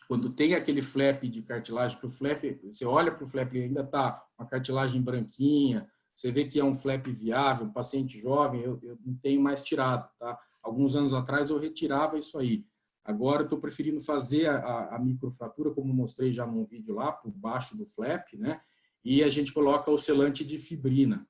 quando tem aquele flap de cartilagem, que o flap, você olha para o flap e ainda está uma cartilagem branquinha, você vê que é um flap viável, um paciente jovem, eu não tenho mais tirado. Tá? Alguns anos atrás eu retirava isso aí, Agora eu estou preferindo fazer a microfratura, como mostrei já num vídeo lá, por baixo do flap, né? E a gente coloca o selante de fibrina.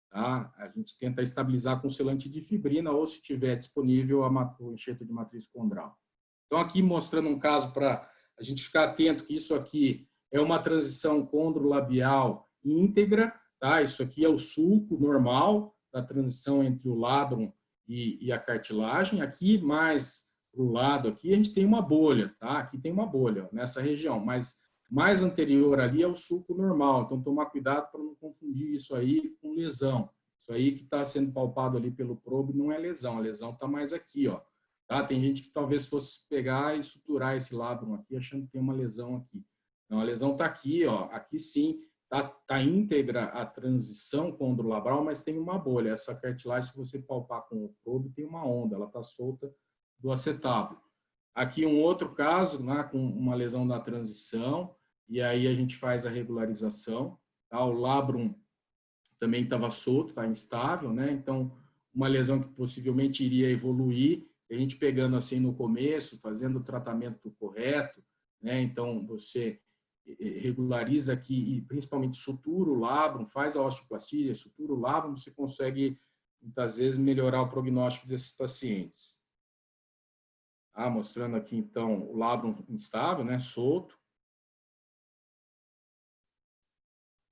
Tá? A gente tenta estabilizar com selante de fibrina ou, se tiver disponível, o enxerto de matriz condral. Então, aqui mostrando um caso para a gente ficar atento que isso aqui é uma transição condrolabial íntegra, tá? Isso aqui é o sulco normal da transição entre o labrum e a cartilagem. Aqui, mais para o lado aqui, a gente tem uma bolha, tá? Aqui tem uma bolha, ó, nessa região, mas mais anterior ali é o sulco normal. Então, tomar cuidado para não confundir isso aí com lesão. Isso aí que está sendo palpado ali pelo probe não é lesão, a lesão está mais aqui, ó. Tá? Tem gente que talvez fosse pegar e suturar esse labrum aqui, achando que tem uma lesão aqui. Não, a lesão está aqui, ó. Aqui sim, tá íntegra a transição condrolabral, mas tem uma bolha. Essa cartilagem, se você palpar com o probe, tem uma onda, ela está solta do acetábulo. Aqui um outro caso, né, com uma lesão da transição, e aí a gente faz a regularização. Tá? O labrum também estava solto, está instável, né? Então, uma lesão que possivelmente iria evoluir, a gente pegando assim no começo, fazendo o tratamento correto, né? Então, você regulariza aqui e principalmente sutura o labrum, faz a osteoplastia, sutura o labrum, você consegue, muitas vezes, melhorar o prognóstico desses pacientes. Mostrando aqui, então, o labrum instável, né? Solto.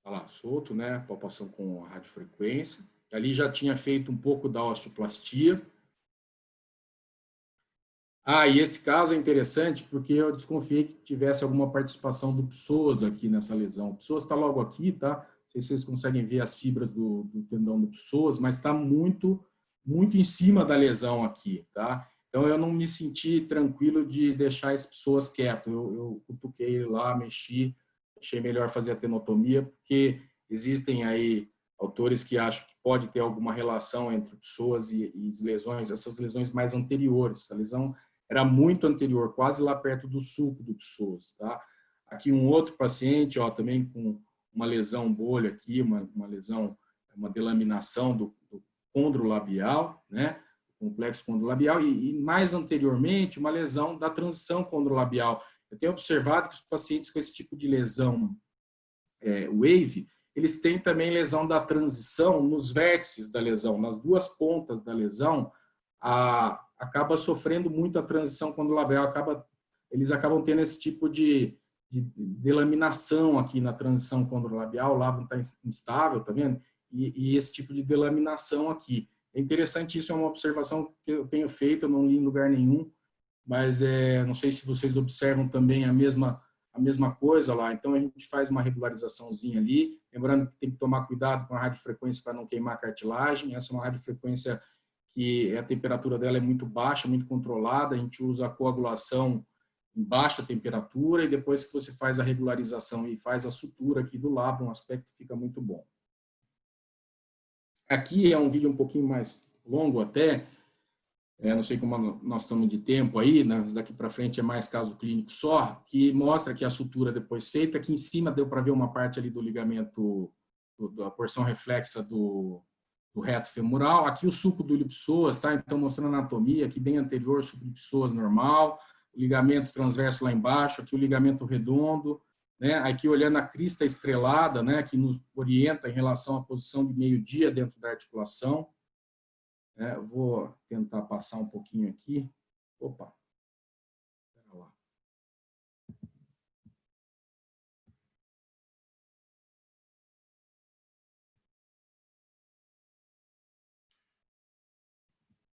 Olha lá, solto, né? Palpação com a radiofrequência. Ali já tinha feito um pouco da osteoplastia. E esse caso é interessante porque eu desconfiei que tivesse alguma participação do psoas aqui nessa lesão. O psoas está logo aqui, tá? Não sei se vocês conseguem ver as fibras do tendão do psoas, mas está muito em cima da lesão aqui, tá? Então, eu não me senti tranquilo de deixar esse psoas quieto. Eu cutuquei ele lá, mexi, achei melhor fazer a tenotomia, porque existem aí autores que acham que pode ter alguma relação entre psoas e lesões, essas lesões mais anteriores. A lesão era muito anterior, quase lá perto do sulco do psoas, tá? Aqui um outro paciente, ó, também com uma lesão bolha aqui, uma lesão, uma delaminação do condrolabial, né? Complexo condrolabial e mais anteriormente uma lesão da transição condrolabial. Eu tenho observado que os pacientes com esse tipo de lesão wave, eles têm também lesão da transição nos vértices da lesão, nas duas pontas da lesão, acaba sofrendo muito a transição condrolabial, eles acabam tendo esse tipo de delaminação aqui na transição condrolabial, o labrum está instável, tá vendo? E esse tipo de delaminação aqui. É interessante, isso é uma observação que eu tenho feito, eu não li em lugar nenhum, mas não sei se vocês observam também a mesma coisa lá. Então, a gente faz uma regularizaçãozinha ali, lembrando que tem que tomar cuidado com a radiofrequência para não queimar a cartilagem. Essa é uma radiofrequência que a temperatura dela é muito baixa, muito controlada, a gente usa a coagulação em baixa temperatura e depois que você faz a regularização e faz a sutura aqui do labrum, o aspecto fica muito bom. Aqui é um vídeo um pouquinho mais longo até, não sei como nós estamos de tempo aí, né? Daqui para frente é mais caso clínico só, que mostra que a sutura depois feita, aqui em cima deu para ver uma parte ali do ligamento, da porção reflexa do reto femoral, aqui o sulco do ilipsoas, tá? Então mostrando a anatomia, aqui bem anterior, o sulco do ilipsoas normal, o ligamento transverso lá embaixo, aqui o ligamento redondo, né? Aqui olhando a crista estrelada, né? Que nos orienta em relação à posição de meio-dia dentro da articulação. Eu vou tentar passar um pouquinho aqui. Opa! Espera lá.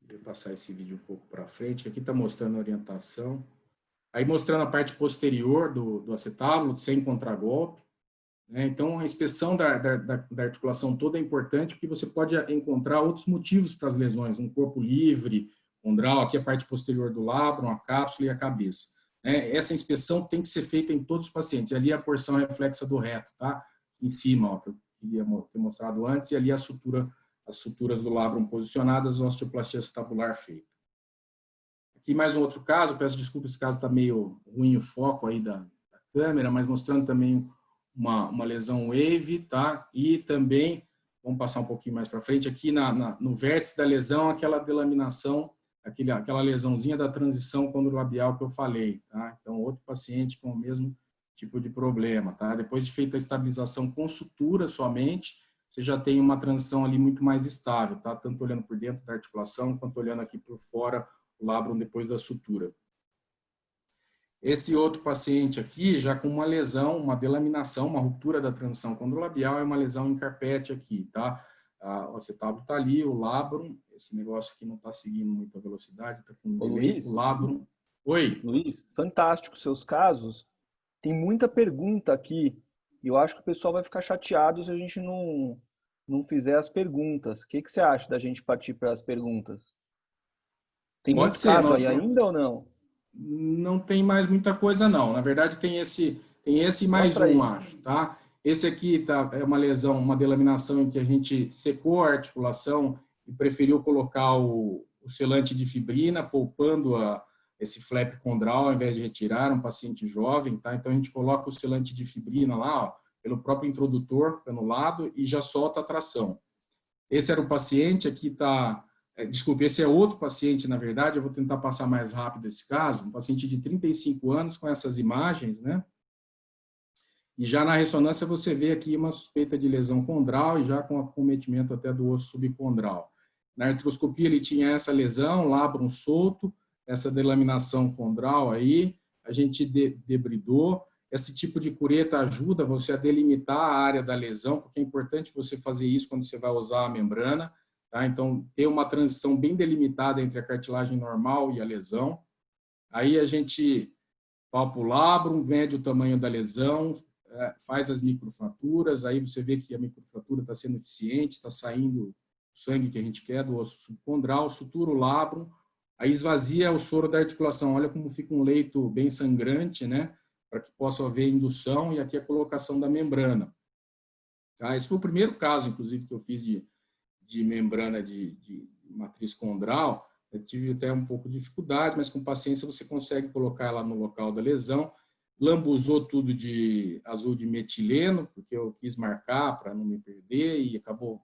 Vou passar esse vídeo um pouco para frente. Aqui está mostrando a orientação. Aí mostrando a parte posterior do acetábulo, sem contragolpe. Então, a inspeção da articulação toda é importante, porque você pode encontrar outros motivos para as lesões, um corpo livre, condral, aqui a parte posterior do labrum, a cápsula e a cabeça. Essa inspeção tem que ser feita em todos os pacientes. Ali a porção reflexa do reto, tá? Em cima, ó, que eu queria ter mostrado antes, e ali as suturas do labrum posicionadas, a osteoplastia acetabular feita. Aqui mais um outro caso, peço desculpa, esse caso está meio ruim o foco aí da câmera, mas mostrando também uma lesão wave, tá? E também, vamos passar um pouquinho mais para frente, aqui no vértice da lesão, aquela delaminação aquela lesãozinha da transição condrolabial que eu falei, tá? Então, outro paciente com o mesmo tipo de problema, tá? Depois de feita a estabilização com sutura somente, você já tem uma transição ali muito mais estável, tá? Tanto olhando por dentro da articulação, quanto olhando aqui por fora, o labrum depois da sutura. Esse outro paciente aqui, já com uma lesão, uma delaminação, uma ruptura da transição condrolabial, é uma lesão em carpete aqui, tá? O acetábulo está ali, o labrum, esse negócio aqui não está seguindo muita velocidade, está com delay, Luiz, o labrum. Oi? Luiz, fantástico seus casos. Tem muita pergunta aqui. E eu acho que o pessoal vai ficar chateado se a gente não fizer as perguntas. O que você acha da gente partir para as perguntas? Tem Pode muito ser, caso aí ainda ou não? não tem mais muita coisa não. Na verdade tem esse e mais Mostra aí. um, acho, tá? Esse aqui é uma lesão, uma delaminação em que a gente secou a articulação e preferiu colocar o selante de fibrina, poupando esse flap condral ao invés de retirar, um paciente jovem, tá? Então a gente coloca o selante de fibrina lá, ó, pelo próprio introdutor, pelo lado, e já solta a tração. Esse era o paciente, aqui está... Desculpe, esse é outro paciente, na verdade, eu vou tentar passar mais rápido esse caso, um paciente de 35 anos com essas imagens, né? E já na ressonância você vê aqui uma suspeita de lesão condral e já com acometimento até do osso subcondral. Na artroscopia ele tinha essa lesão, labrum solto, essa delaminação condral aí, a gente debridou. Esse tipo de cureta ajuda você a delimitar a área da lesão, porque é importante você fazer isso quando você vai usar a membrana, tá? Então, ter uma transição bem delimitada entre a cartilagem normal e a lesão. Aí a gente palpa o labrum, mede o tamanho da lesão, faz as microfraturas, aí você vê que a microfratura está sendo eficiente, está saindo o sangue que a gente quer do osso subcondral, sutura o labrum, aí esvazia o soro da articulação. Olha como fica um leito bem sangrante, né? Para que possa haver indução, e aqui a colocação da membrana. Tá? Esse foi o primeiro caso, inclusive, que eu fiz de membrana de matriz condral. Eu tive até um pouco de dificuldade, mas com paciência você consegue colocar ela no local da lesão. Lambuzou tudo de azul de metileno, porque eu quis marcar para não me perder, e acabou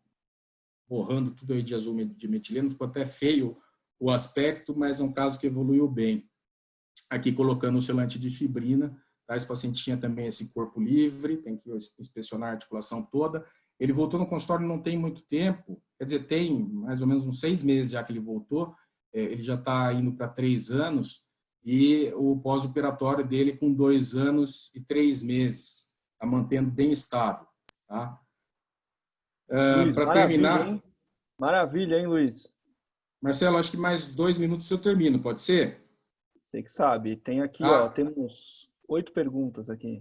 borrando tudo aí de azul de metileno. Ficou até feio o aspecto, mas é um caso que evoluiu bem. Aqui colocando o selante de fibrina, tá? Esse paciente tinha também esse corpo livre, tem que inspecionar a articulação toda. Ele voltou no consultório não tem muito tempo, quer dizer, tem mais ou menos uns 6 meses já que ele voltou, ele já está indo para 3 anos, e o pós-operatório dele com 2 anos e 3 meses, está mantendo bem estável. Tá? Para terminar... Hein? Maravilha, hein, Luiz? Marcelo, acho que mais 2 minutos eu termino, pode ser? Você que sabe. Tem aqui, ó, temos 8 perguntas aqui.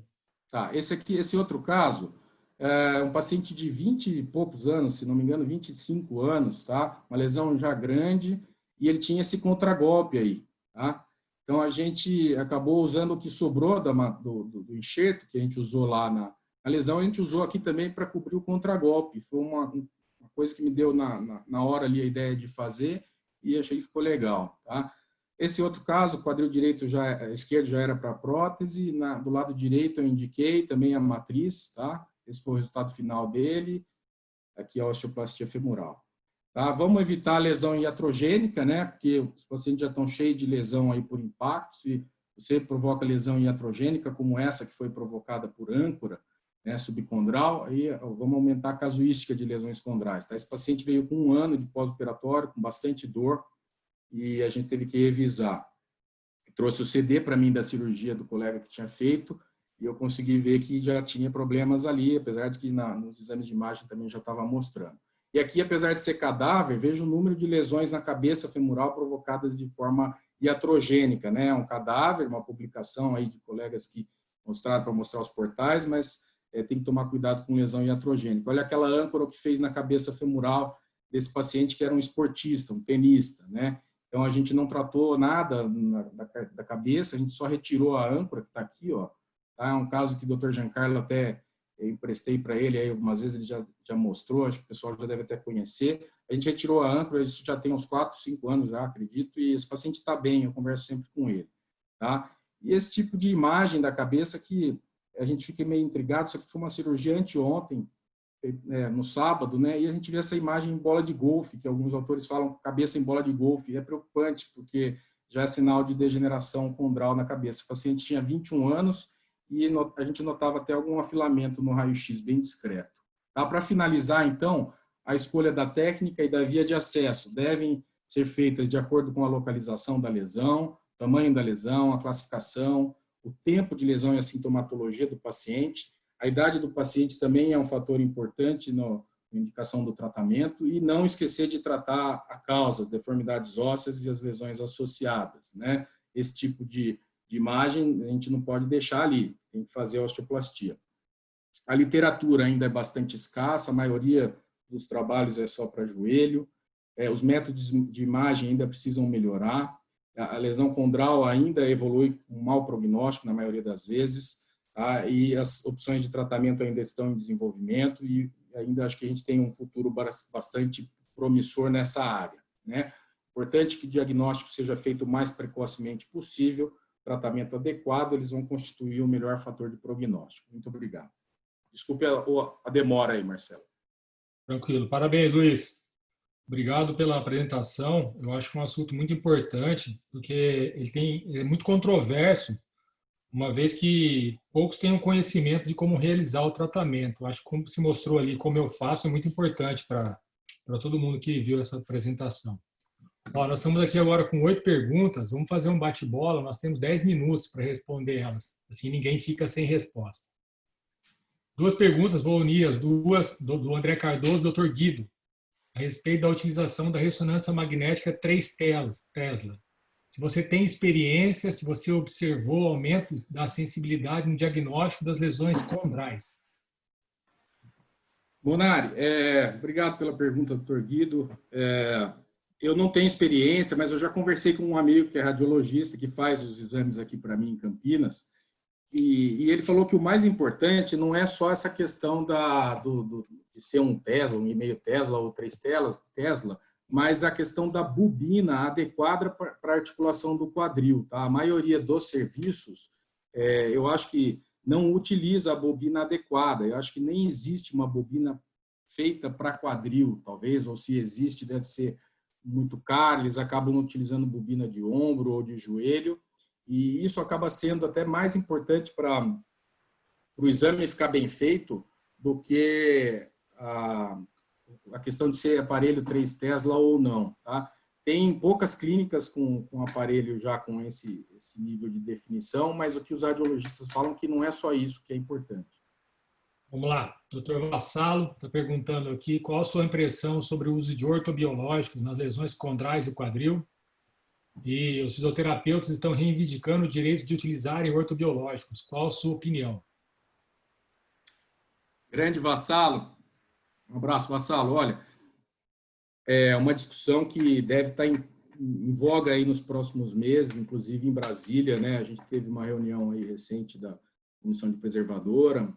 Tá, esse outro caso, é um paciente de 20 e poucos anos, se não me engano, 25 anos, tá? Uma lesão já grande, e ele tinha esse contragolpe aí, tá? Então, a gente acabou usando o que sobrou do enxerto que a gente usou lá na lesão, a gente usou aqui também para cobrir o contragolpe. Foi uma coisa que me deu na hora ali a ideia de fazer, e achei que ficou legal, tá? Esse outro caso, o quadril esquerdo já era para prótese, do lado direito eu indiquei também a matriz, tá? Esse foi o resultado final dele, aqui a osteoplastia femoral. Tá? Vamos evitar a lesão iatrogênica, né? Porque os pacientes já estão cheios de lesão aí por impacto. Se você provoca lesão iatrogênica, como essa que foi provocada por âncora, né, subcondral, aí vamos aumentar a casuística de lesões condrais. Tá? Esse paciente veio com 1 ano de pós-operatório, com bastante dor, e a gente teve que revisar. Trouxe o CD para mim da cirurgia do colega que tinha feito, e eu consegui ver que já tinha problemas ali, apesar de que nos exames de imagem também já estava mostrando. E aqui, apesar de ser cadáver, vejo o número de lesões na cabeça femoral provocadas de forma iatrogênica, né? Um cadáver, uma publicação aí de colegas que mostraram para mostrar os portais, mas tem que tomar cuidado com lesão iatrogênica. Olha aquela âncora que fez na cabeça femoral desse paciente que era um esportista, um tenista, né? Então, a gente não tratou nada da cabeça, a gente só retirou a âncora, que está aqui, ó. Tá? É um caso que o Dr. Giancarlo até emprestei para ele, aí algumas vezes ele já mostrou, acho que o pessoal já deve até conhecer. A gente retirou a âncora, isso já tem uns 4, 5 anos já, acredito, e esse paciente está bem, eu converso sempre com ele. Tá? E esse tipo de imagem da cabeça que a gente fica meio intrigado, isso aqui foi uma cirurgia anteontem, no sábado, né? E a gente vê essa imagem em bola de golfe, que alguns autores falam cabeça em bola de golfe. E é preocupante, porque já é sinal de degeneração condral na cabeça. O paciente tinha 21 anos e a gente notava até algum afilamento no raio-x bem discreto. Tá? Para finalizar, então, a escolha da técnica e da via de acesso devem ser feitas de acordo com a localização da lesão, tamanho da lesão, a classificação, o tempo de lesão e a sintomatologia do paciente. A idade do paciente também é um fator importante na indicação do tratamento e não esquecer de tratar a causa, as deformidades ósseas e as lesões associadas, né? Esse tipo de imagem a gente não pode deixar ali, tem que fazer a osteoplastia. A literatura ainda é bastante escassa, a maioria dos trabalhos é só para joelho, os métodos de imagem ainda precisam melhorar, a lesão condral ainda evolui com mau prognóstico na maioria das vezes, tá? E as opções de tratamento ainda estão em desenvolvimento e ainda acho que a gente tem um futuro bastante promissor nessa área, né? Importante que o diagnóstico seja feito o mais precocemente possível, tratamento adequado, eles vão constituir o melhor fator de prognóstico. Muito obrigado. Desculpe a demora aí, Marcelo. Tranquilo. Parabéns, Luiz. Obrigado pela apresentação. Eu acho que é um assunto muito importante, porque ele é muito controverso, uma vez que poucos têm o conhecimento de como realizar o tratamento. Eu acho que como se mostrou ali, como eu faço, é muito importante para todo mundo que viu essa apresentação. Ó, nós estamos aqui agora com 8 perguntas. Vamos fazer um bate-bola. Nós temos 10 minutos para responder elas. Assim, ninguém fica sem resposta. 2 perguntas, vou unir as duas, do André Cardoso e do Dr. Guido, a respeito da utilização da ressonância magnética 3 Tesla. Se você tem experiência, se você observou aumento da sensibilidade no diagnóstico das lesões condrais. Monari, obrigado pela pergunta, doutor Guido. Eu não tenho experiência, mas eu já conversei com um amigo que é radiologista, que faz os exames aqui para mim em Campinas, e ele falou que o mais importante não é só essa questão de ser um Tesla, 1,5 Tesla ou 3 Tesla, mas a questão da bobina adequada para a articulação do quadril. Tá? A maioria dos serviços, eu acho que não utiliza a bobina adequada. Eu acho que nem existe uma bobina feita para quadril, talvez, ou se existe, deve ser muito caro, eles acabam utilizando bobina de ombro ou de joelho, e isso acaba sendo até mais importante para o exame ficar bem feito do que a questão de ser aparelho 3 Tesla ou não. Tá? Tem poucas clínicas com aparelho já com esse nível de definição, mas o que os radiologistas falam que não é só isso que é importante. Vamos lá, Dr. Vassalo está perguntando aqui qual a sua impressão sobre o uso de ortobiológicos nas lesões condrais do quadril, e os fisioterapeutas estão reivindicando o direito de utilizarem ortobiológicos. Qual a sua opinião? Grande Vassalo, um abraço, Vassalo. Olha, é uma discussão que deve estar em voga aí nos próximos meses, inclusive em Brasília, né? A gente teve uma reunião aí recente da Comissão de Preservadora,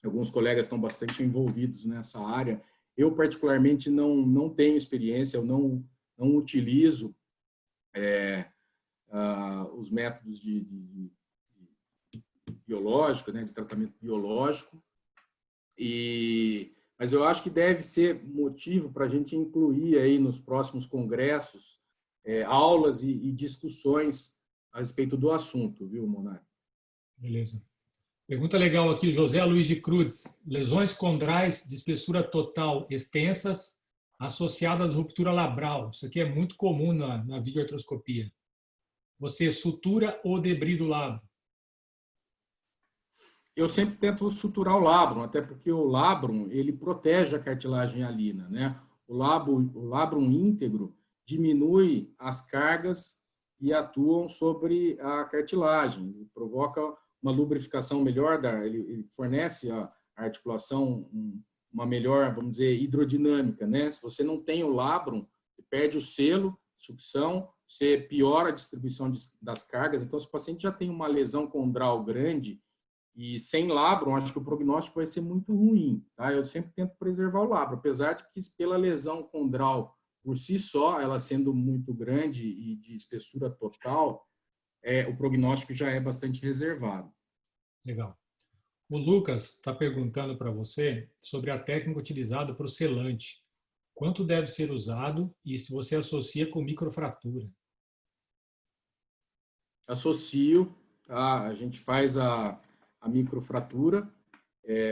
alguns colegas estão bastante envolvidos nessa área. Eu, particularmente, não tenho experiência, eu não utilizo os métodos de biológico, né, de tratamento biológico, mas eu acho que deve ser motivo para a gente incluir aí nos próximos congressos aulas e discussões a respeito do assunto, viu, Monari? Beleza. Pergunta legal aqui, José Luiz de Cruz. Lesões condrais de espessura total extensas associadas à ruptura labral. Isso aqui é muito comum na videoartroscopia. Você sutura ou debrida o labro? Eu sempre tento suturar o labrum, até porque o labrum ele protege a cartilagem hialina, né? O labrum íntegro diminui as cargas e atuam sobre a cartilagem, ele provoca uma lubrificação melhor, ele fornece à articulação uma melhor, vamos dizer, hidrodinâmica, né? Se você não tem o labrum, você perde o selo, sucção, você piora a distribuição das cargas. Então, se o paciente já tem uma lesão condral grande e sem labrum, acho que o prognóstico vai ser muito ruim. Tá? Eu sempre tento preservar o labrum, apesar de que pela lesão condral por si só, ela sendo muito grande e de espessura total, o prognóstico já é bastante reservado. Legal. O Lucas está perguntando para você sobre a técnica utilizada para o selante. Quanto deve ser usado e se você associa com microfratura? Associo, tá? A gente faz a microfratura.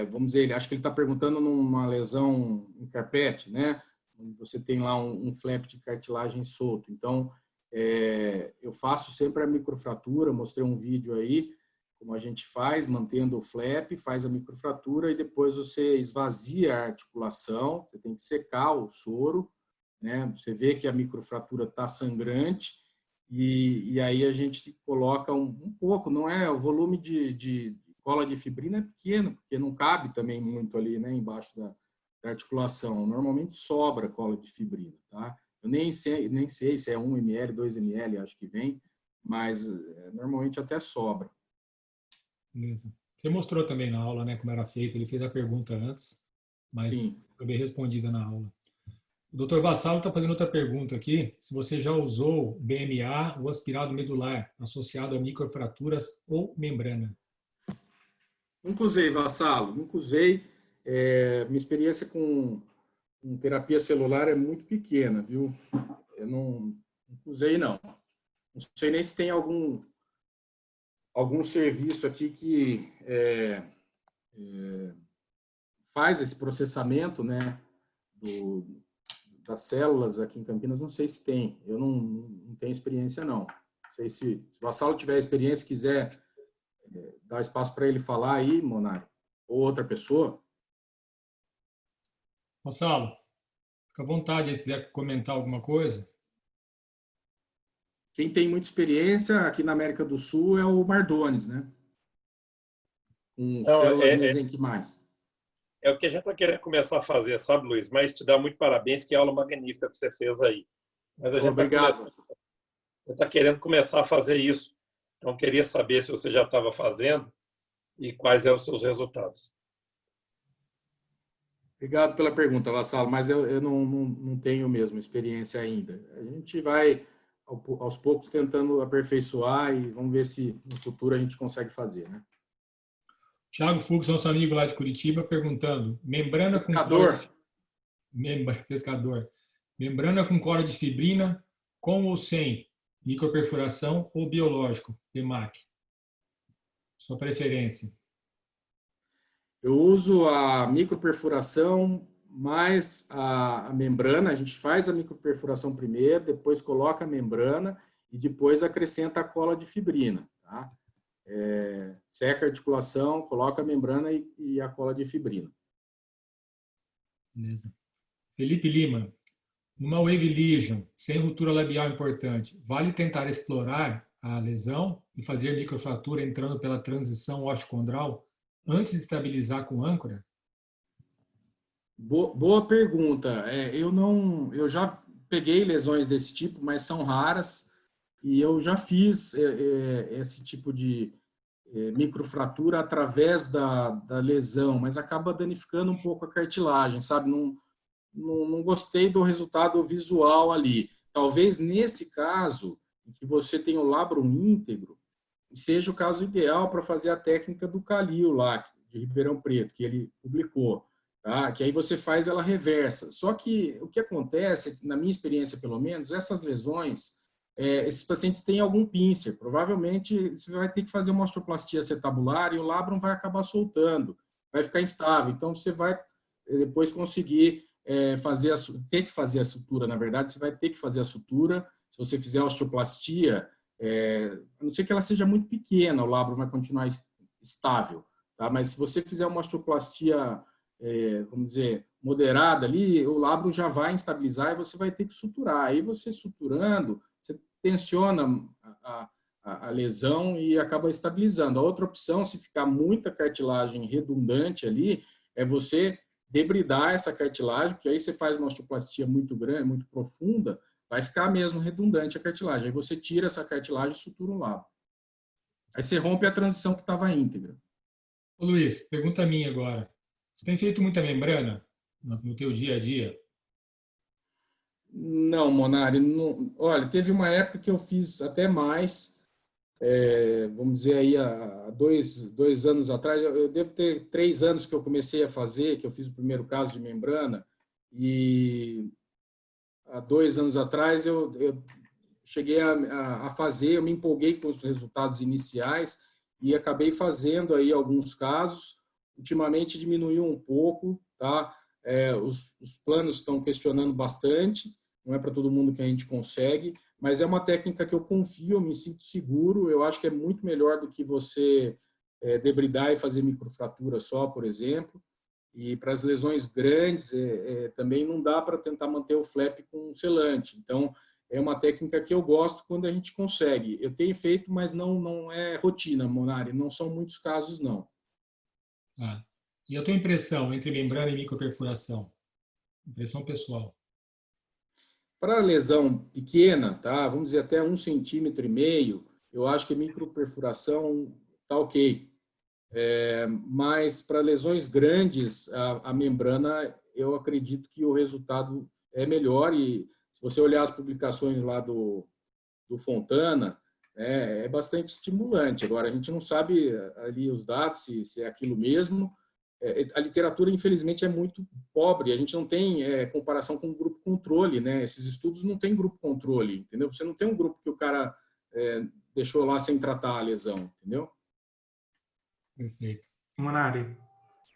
Vamos dizer, acho que ele está perguntando numa lesão em carpete, né? Você tem lá um flap de cartilagem solto. Então, eu faço sempre a microfratura, mostrei um vídeo aí, como a gente faz, mantendo o flap, faz a microfratura e depois você esvazia a articulação, você tem que secar o soro, né? Você vê que a microfratura está sangrante e aí a gente coloca um pouco, não é? O volume de cola de fibrina é pequeno, porque não cabe também muito ali, né? Embaixo da articulação. Normalmente sobra cola de fibrina, tá? Eu nem sei se é 1 ml, 2 ml, acho que vem, mas normalmente até sobra. Beleza. Você mostrou também na aula, né, como era feito. Ele fez a pergunta antes, mas Sim. foi bem respondida na aula. O Dr. Vassalo está fazendo outra pergunta aqui. Se você já usou BMA ou aspirado medular associado a microfraturas ou membrana? Nunca usei, Vassalo, nunca usei. Minha experiência com terapia celular é muito pequena, viu? Eu não usei, não. Não sei nem se tem algum serviço aqui que faz esse processamento, né, das células aqui em Campinas. Não sei se tem. Eu não tenho experiência, não. Não sei se o Vassalo tiver experiência, quiser dar espaço para ele falar aí, Monari, ou outra pessoa. Vassalo, fica à vontade, se quiser comentar alguma coisa. Quem tem muita experiência aqui na América do Sul é o Mardones, né? Com células mesenquimais. É o que a gente está querendo começar a fazer, sabe, Luiz? Mas te dá muito parabéns, que aula magnífica que você fez aí. Mas a gente Obrigado. está querendo começar a fazer isso. Então, queria saber se você já estava fazendo e quais eram os seus resultados. Obrigado pela pergunta, Vassalo, mas eu não tenho mesmo experiência ainda. A gente vai, aos poucos, tentando aperfeiçoar e vamos ver se no futuro a gente consegue fazer, né? Thiago Fux, nosso amigo lá de Curitiba, perguntando: membrana pescador. Pescador. Membrana com cola de fibrina, com ou sem microperfuração ou biológico, PMAC? Sua preferência? Eu uso a microperfuração mais a membrana. A gente faz a microperfuração primeiro, depois coloca a membrana e depois acrescenta a cola de fibrina, tá? Seca a articulação, coloca a membrana e a cola de fibrina. Beleza. Felipe Lima, numa wave lesion, sem ruptura labial importante, vale tentar explorar a lesão e fazer microfratura entrando pela transição osteocondral antes de estabilizar com âncora? Boa pergunta. Eu já peguei lesões desse tipo, mas são raras e eu já fiz esse tipo de microfratura através da lesão, mas acaba danificando um pouco a cartilagem, sabe? Não gostei do resultado visual ali. Talvez nesse caso, em que você tem o labrum íntegro, seja o caso ideal para fazer a técnica do Calil lá, de Ribeirão Preto, que ele publicou, tá? Que aí você faz ela reversa. Só que o que acontece, na minha experiência pelo menos, essas lesões, esses pacientes têm algum pincer. Provavelmente você vai ter que fazer uma osteoplastia acetabular e o labrum vai acabar soltando, vai ficar instável. Então você vai depois conseguir ter que fazer a sutura, na verdade, você vai ter que fazer a sutura. Se você fizer a osteoplastia, a não ser que ela seja muito pequena, o labrum vai continuar estável, tá? Mas se você fizer uma osteoplastia, vamos dizer, moderada ali, o labrum já vai instabilizar e você vai ter que suturar. Aí você suturando, você tensiona a lesão e acaba estabilizando. A outra opção, se ficar muita cartilagem redundante ali, é você debridar essa cartilagem, porque aí você faz uma osteoplastia muito grande, muito profunda, vai ficar mesmo redundante a cartilagem. Aí você tira essa cartilagem e sutura um labrum. Aí você rompe a transição que estava íntegra. Ô Luiz, pergunta minha agora. Você tem feito muita membrana no teu dia a dia? Não, Monari. Não, olha, teve uma época que eu fiz até mais, vamos dizer aí, há dois anos atrás, eu devo ter 3 anos que eu comecei a fazer, que eu fiz o primeiro caso de membrana, e há 2 anos atrás eu cheguei a fazer, eu me empolguei com os resultados iniciais e acabei fazendo aí alguns casos. Ultimamente diminuiu um pouco, tá? Os planos estão questionando bastante, não é para todo mundo que a gente consegue, mas é uma técnica que eu confio, eu me sinto seguro, eu acho que é muito melhor do que você debridar e fazer microfratura só, por exemplo. E para as lesões grandes, também não dá para tentar manter o flap com selante. Então, é uma técnica que eu gosto quando a gente consegue. Eu tenho feito, mas não é rotina, Monari, não são muitos casos, não. E a tua impressão entre membrana e microperfuração? Impressão pessoal. Para lesão pequena, tá? Vamos dizer até 1,5 centímetro, eu acho que a microperfuração está ok. Mas para lesões grandes, a membrana, eu acredito que o resultado é melhor. E se você olhar as publicações lá do Fontana, é bastante estimulante. Agora, a gente não sabe ali os dados, se é aquilo mesmo. A literatura, infelizmente, é muito pobre. A gente não tem comparação com o grupo controle, né? Esses estudos não têm grupo controle, entendeu? Você não tem um grupo que o cara deixou lá sem tratar a lesão, entendeu? Perfeito. Monari,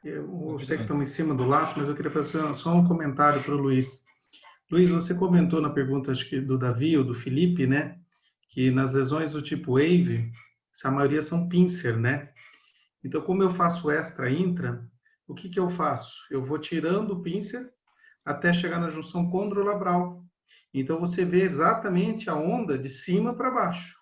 eu sei que estamos em cima do laço, mas eu queria fazer só um comentário para o Luiz. Luiz, você comentou na pergunta, acho que do Davi ou do Felipe, né? Que nas lesões do tipo wave, a maioria são pincer, né? Então, como eu faço extra-intra, o que eu faço? Eu vou tirando o pincer até chegar na junção condrolabral. Então, você vê exatamente a onda de cima para baixo.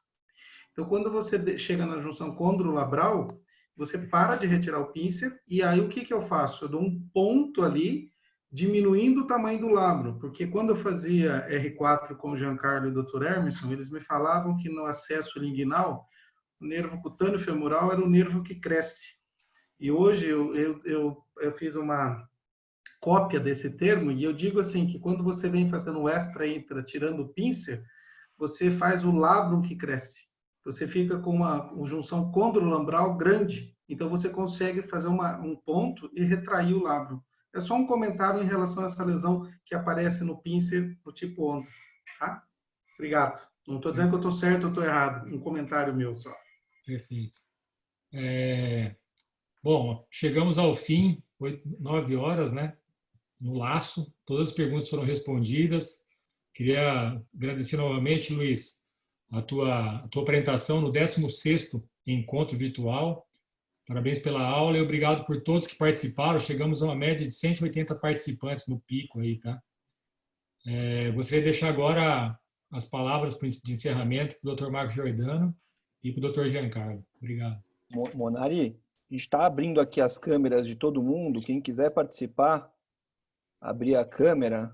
Então, quando você chega na junção condrolabral, você para de retirar o pincer e aí o que eu faço? Eu dou um ponto ali, diminuindo o tamanho do labro, porque quando eu fazia R4 com o Giancarlo e o Dr. Emerson, eles me falavam que no acesso linguinal, o nervo cutâneo femoral era o nervo que cresce. E hoje eu fiz uma cópia desse termo e eu digo assim, que quando você vem fazendo o extra-intra, tirando o pincer, você faz o labrum que cresce. Você fica com uma junção condrolambral grande, então você consegue fazer um ponto e retrair o labrum. É só um comentário em relação a essa lesão que aparece no pincer do tipo onda. Tá? Obrigado. Não estou dizendo que eu estou certo ou estou errado. Um comentário meu só. Perfeito. Bom, chegamos ao fim, 9 horas, né? No laço. Todas as perguntas foram respondidas. Queria agradecer novamente, Luiz, a tua apresentação no 16º encontro virtual. Parabéns pela aula e obrigado por todos que participaram. Chegamos a uma média de 180 participantes no pico aí, tá? Gostaria de deixar agora as palavras de encerramento para o Dr. Marcos Giordano e para o Dr. Giancarlo. Obrigado. Monari, a gente está abrindo aqui as câmeras de todo mundo. Quem quiser participar, abrir a câmera.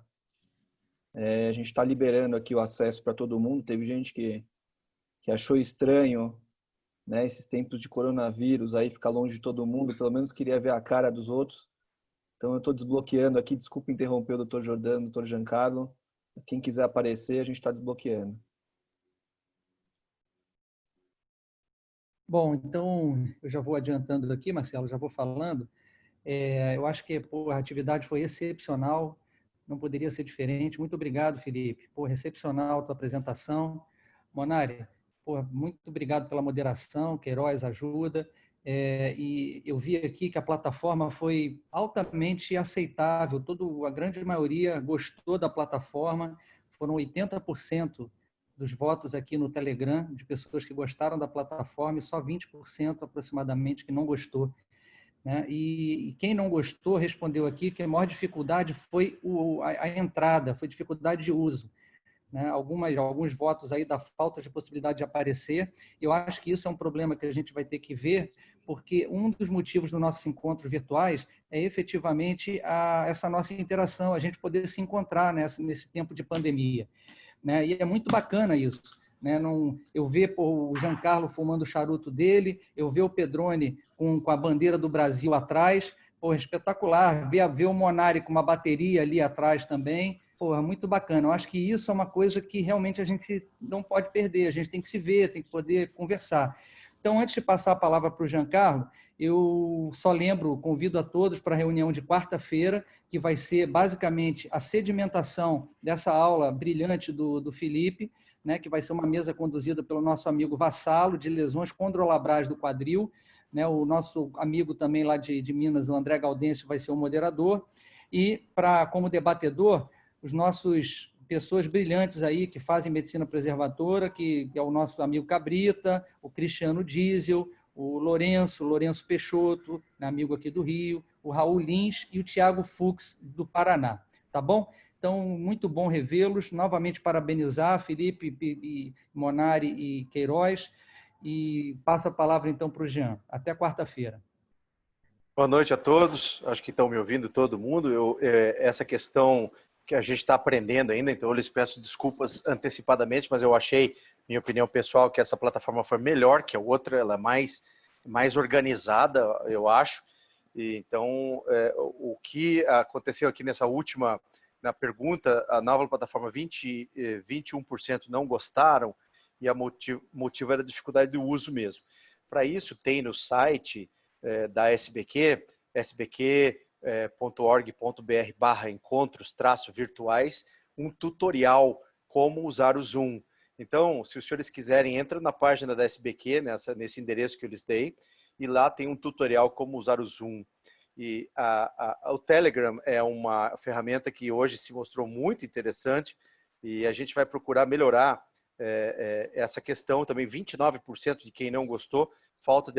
A gente está liberando aqui o acesso para todo mundo. Teve gente que achou estranho, né, esses tempos de coronavírus, aí ficar longe de todo mundo, pelo menos queria ver a cara dos outros. Então eu estou desbloqueando aqui, desculpa interromper o Dr. Giordano, o Dr. Giancarlo, mas quem quiser aparecer, a gente está desbloqueando. Bom, então eu já vou adiantando aqui, Marcelo, já vou falando. Eu acho que a atividade foi excepcional, não poderia ser diferente. Muito obrigado, Felipe. Excepcional a tua apresentação. Monari, muito obrigado pela moderação, Queiroz ajuda. E eu vi aqui que a plataforma foi altamente aceitável, a grande maioria gostou da plataforma, foram 80% dos votos aqui no Telegram, de pessoas que gostaram da plataforma, e só 20% aproximadamente que não gostou. Né? E quem não gostou respondeu aqui que a maior dificuldade foi a entrada, foi dificuldade de uso. Né? Alguns votos aí da falta de possibilidade de aparecer. Eu acho que isso é um problema que a gente vai ter que ver, porque um dos motivos dos nossos encontros virtuais é efetivamente essa nossa interação, a gente poder se encontrar nesse tempo de pandemia. Né? E é muito bacana isso. Né? Eu ver o Giancarlo fumando o charuto dele, eu ver o Pedrone com a bandeira do Brasil atrás, espetacular. Ver o Monari com uma bateria ali atrás também. Pô, muito bacana. Eu acho que isso é uma coisa que realmente a gente não pode perder. A gente tem que se ver, tem que poder conversar. Então, antes de passar a palavra para o Giancarlo, eu só lembro, convido a todos para a reunião de quarta-feira, que vai ser basicamente a sedimentação dessa aula brilhante do Felipe, né, que vai ser uma mesa conduzida pelo nosso amigo Vassalo, de lesões condrolabrais do quadril, né, o nosso amigo também lá de Minas, o André Gaudêncio, vai ser o moderador, e como debatedor, os nossos pessoas brilhantes aí que fazem medicina preservadora, que é o nosso amigo Cabrita, o Cristiano Diesel, o Lourenço Peixoto, amigo aqui do Rio, o Raul Lins e o Tiago Fux, do Paraná. Tá bom? Então, muito bom revê-los. Novamente, parabenizar Felipe, e Monari e Queiroz. E passo a palavra, então, para o Jean. Até quarta-feira. Boa noite a todos. Acho que estão me ouvindo todo mundo. Essa questão que a gente está aprendendo ainda, então eu lhes peço desculpas antecipadamente, mas eu achei, minha opinião pessoal, que essa plataforma foi melhor que a outra, ela é mais organizada, eu acho. E, então, o que aconteceu aqui nessa última, na pergunta, a nova plataforma, 21% não gostaram, e a motivo era a dificuldade do uso mesmo. Para isso, tem no site da SBQ, sbq.org.br/encontros-virtuais, um tutorial como usar o Zoom. Então, se os senhores quiserem, entra na página da SBQ, nesse endereço que eu lhes dei, e lá tem um tutorial como usar o Zoom. E o Telegram é uma ferramenta que hoje se mostrou muito interessante e a gente vai procurar melhorar essa questão também. 29% de quem não gostou, falta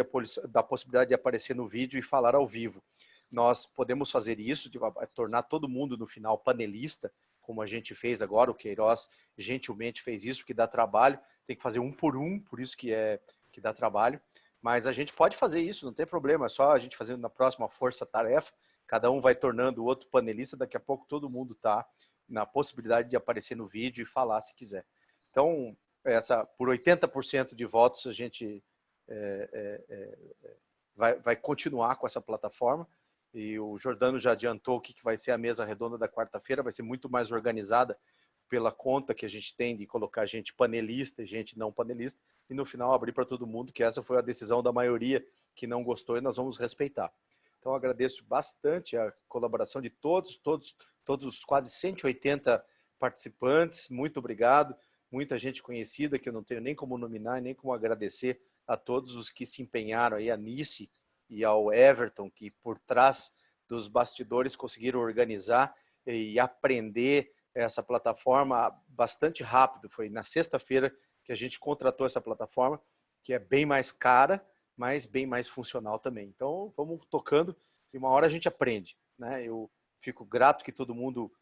da possibilidade de aparecer no vídeo e falar ao vivo. Nós podemos fazer isso, de tornar todo mundo no final panelista, como a gente fez agora, o Queiroz gentilmente fez isso, que dá trabalho, tem que fazer um, por isso que dá trabalho, mas a gente pode fazer isso, não tem problema, é só a gente fazendo na próxima força-tarefa, cada um vai tornando o outro panelista, daqui a pouco todo mundo está na possibilidade de aparecer no vídeo e falar se quiser. Então, por 80% de votos, a gente vai continuar com essa plataforma, e o Jordano já adiantou o que vai ser a mesa redonda da quarta-feira, vai ser muito mais organizada pela conta que a gente tem de colocar gente panelista e gente não panelista, e no final abrir para todo mundo, que essa foi a decisão da maioria que não gostou e nós vamos respeitar. Então agradeço bastante a colaboração de todos os quase 180 participantes, muito obrigado, muita gente conhecida que eu não tenho nem como nominar, nem como agradecer a todos os que se empenharam aí, a Nice e ao Everton, que por trás dos bastidores conseguiram organizar e aprender essa plataforma bastante rápido. Foi na sexta-feira que a gente contratou essa plataforma, que é bem mais cara, mas bem mais funcional também. Então, vamos tocando e uma hora a gente aprende, né? Eu fico grato que todo mundo,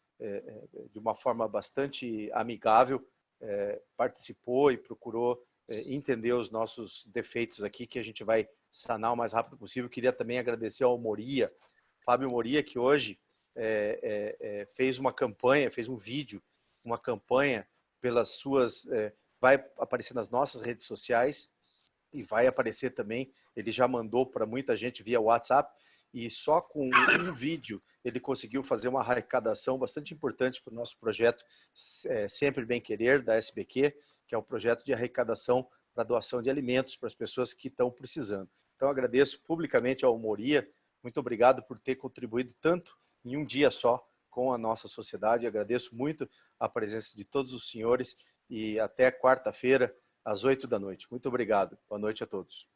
de uma forma bastante amigável, participou e procurou entender os nossos defeitos aqui, que a gente vai sanar o mais rápido possível. Queria também agradecer ao Moria, Fábio Moria, que hoje fez uma campanha, fez um vídeo, uma campanha pelas suas... vai aparecer nas nossas redes sociais e vai aparecer também, ele já mandou para muita gente via WhatsApp, e só com um vídeo ele conseguiu fazer uma arrecadação bastante importante para o nosso projeto Sempre Bem Querer, da SBQ, que é um projeto de arrecadação para doação de alimentos para as pessoas que estão precisando. Então, agradeço publicamente ao Moria, muito obrigado por ter contribuído tanto em um dia só com a nossa sociedade. Agradeço muito a presença de todos os senhores e até quarta-feira, às 8 da noite. Muito obrigado. Boa noite a todos.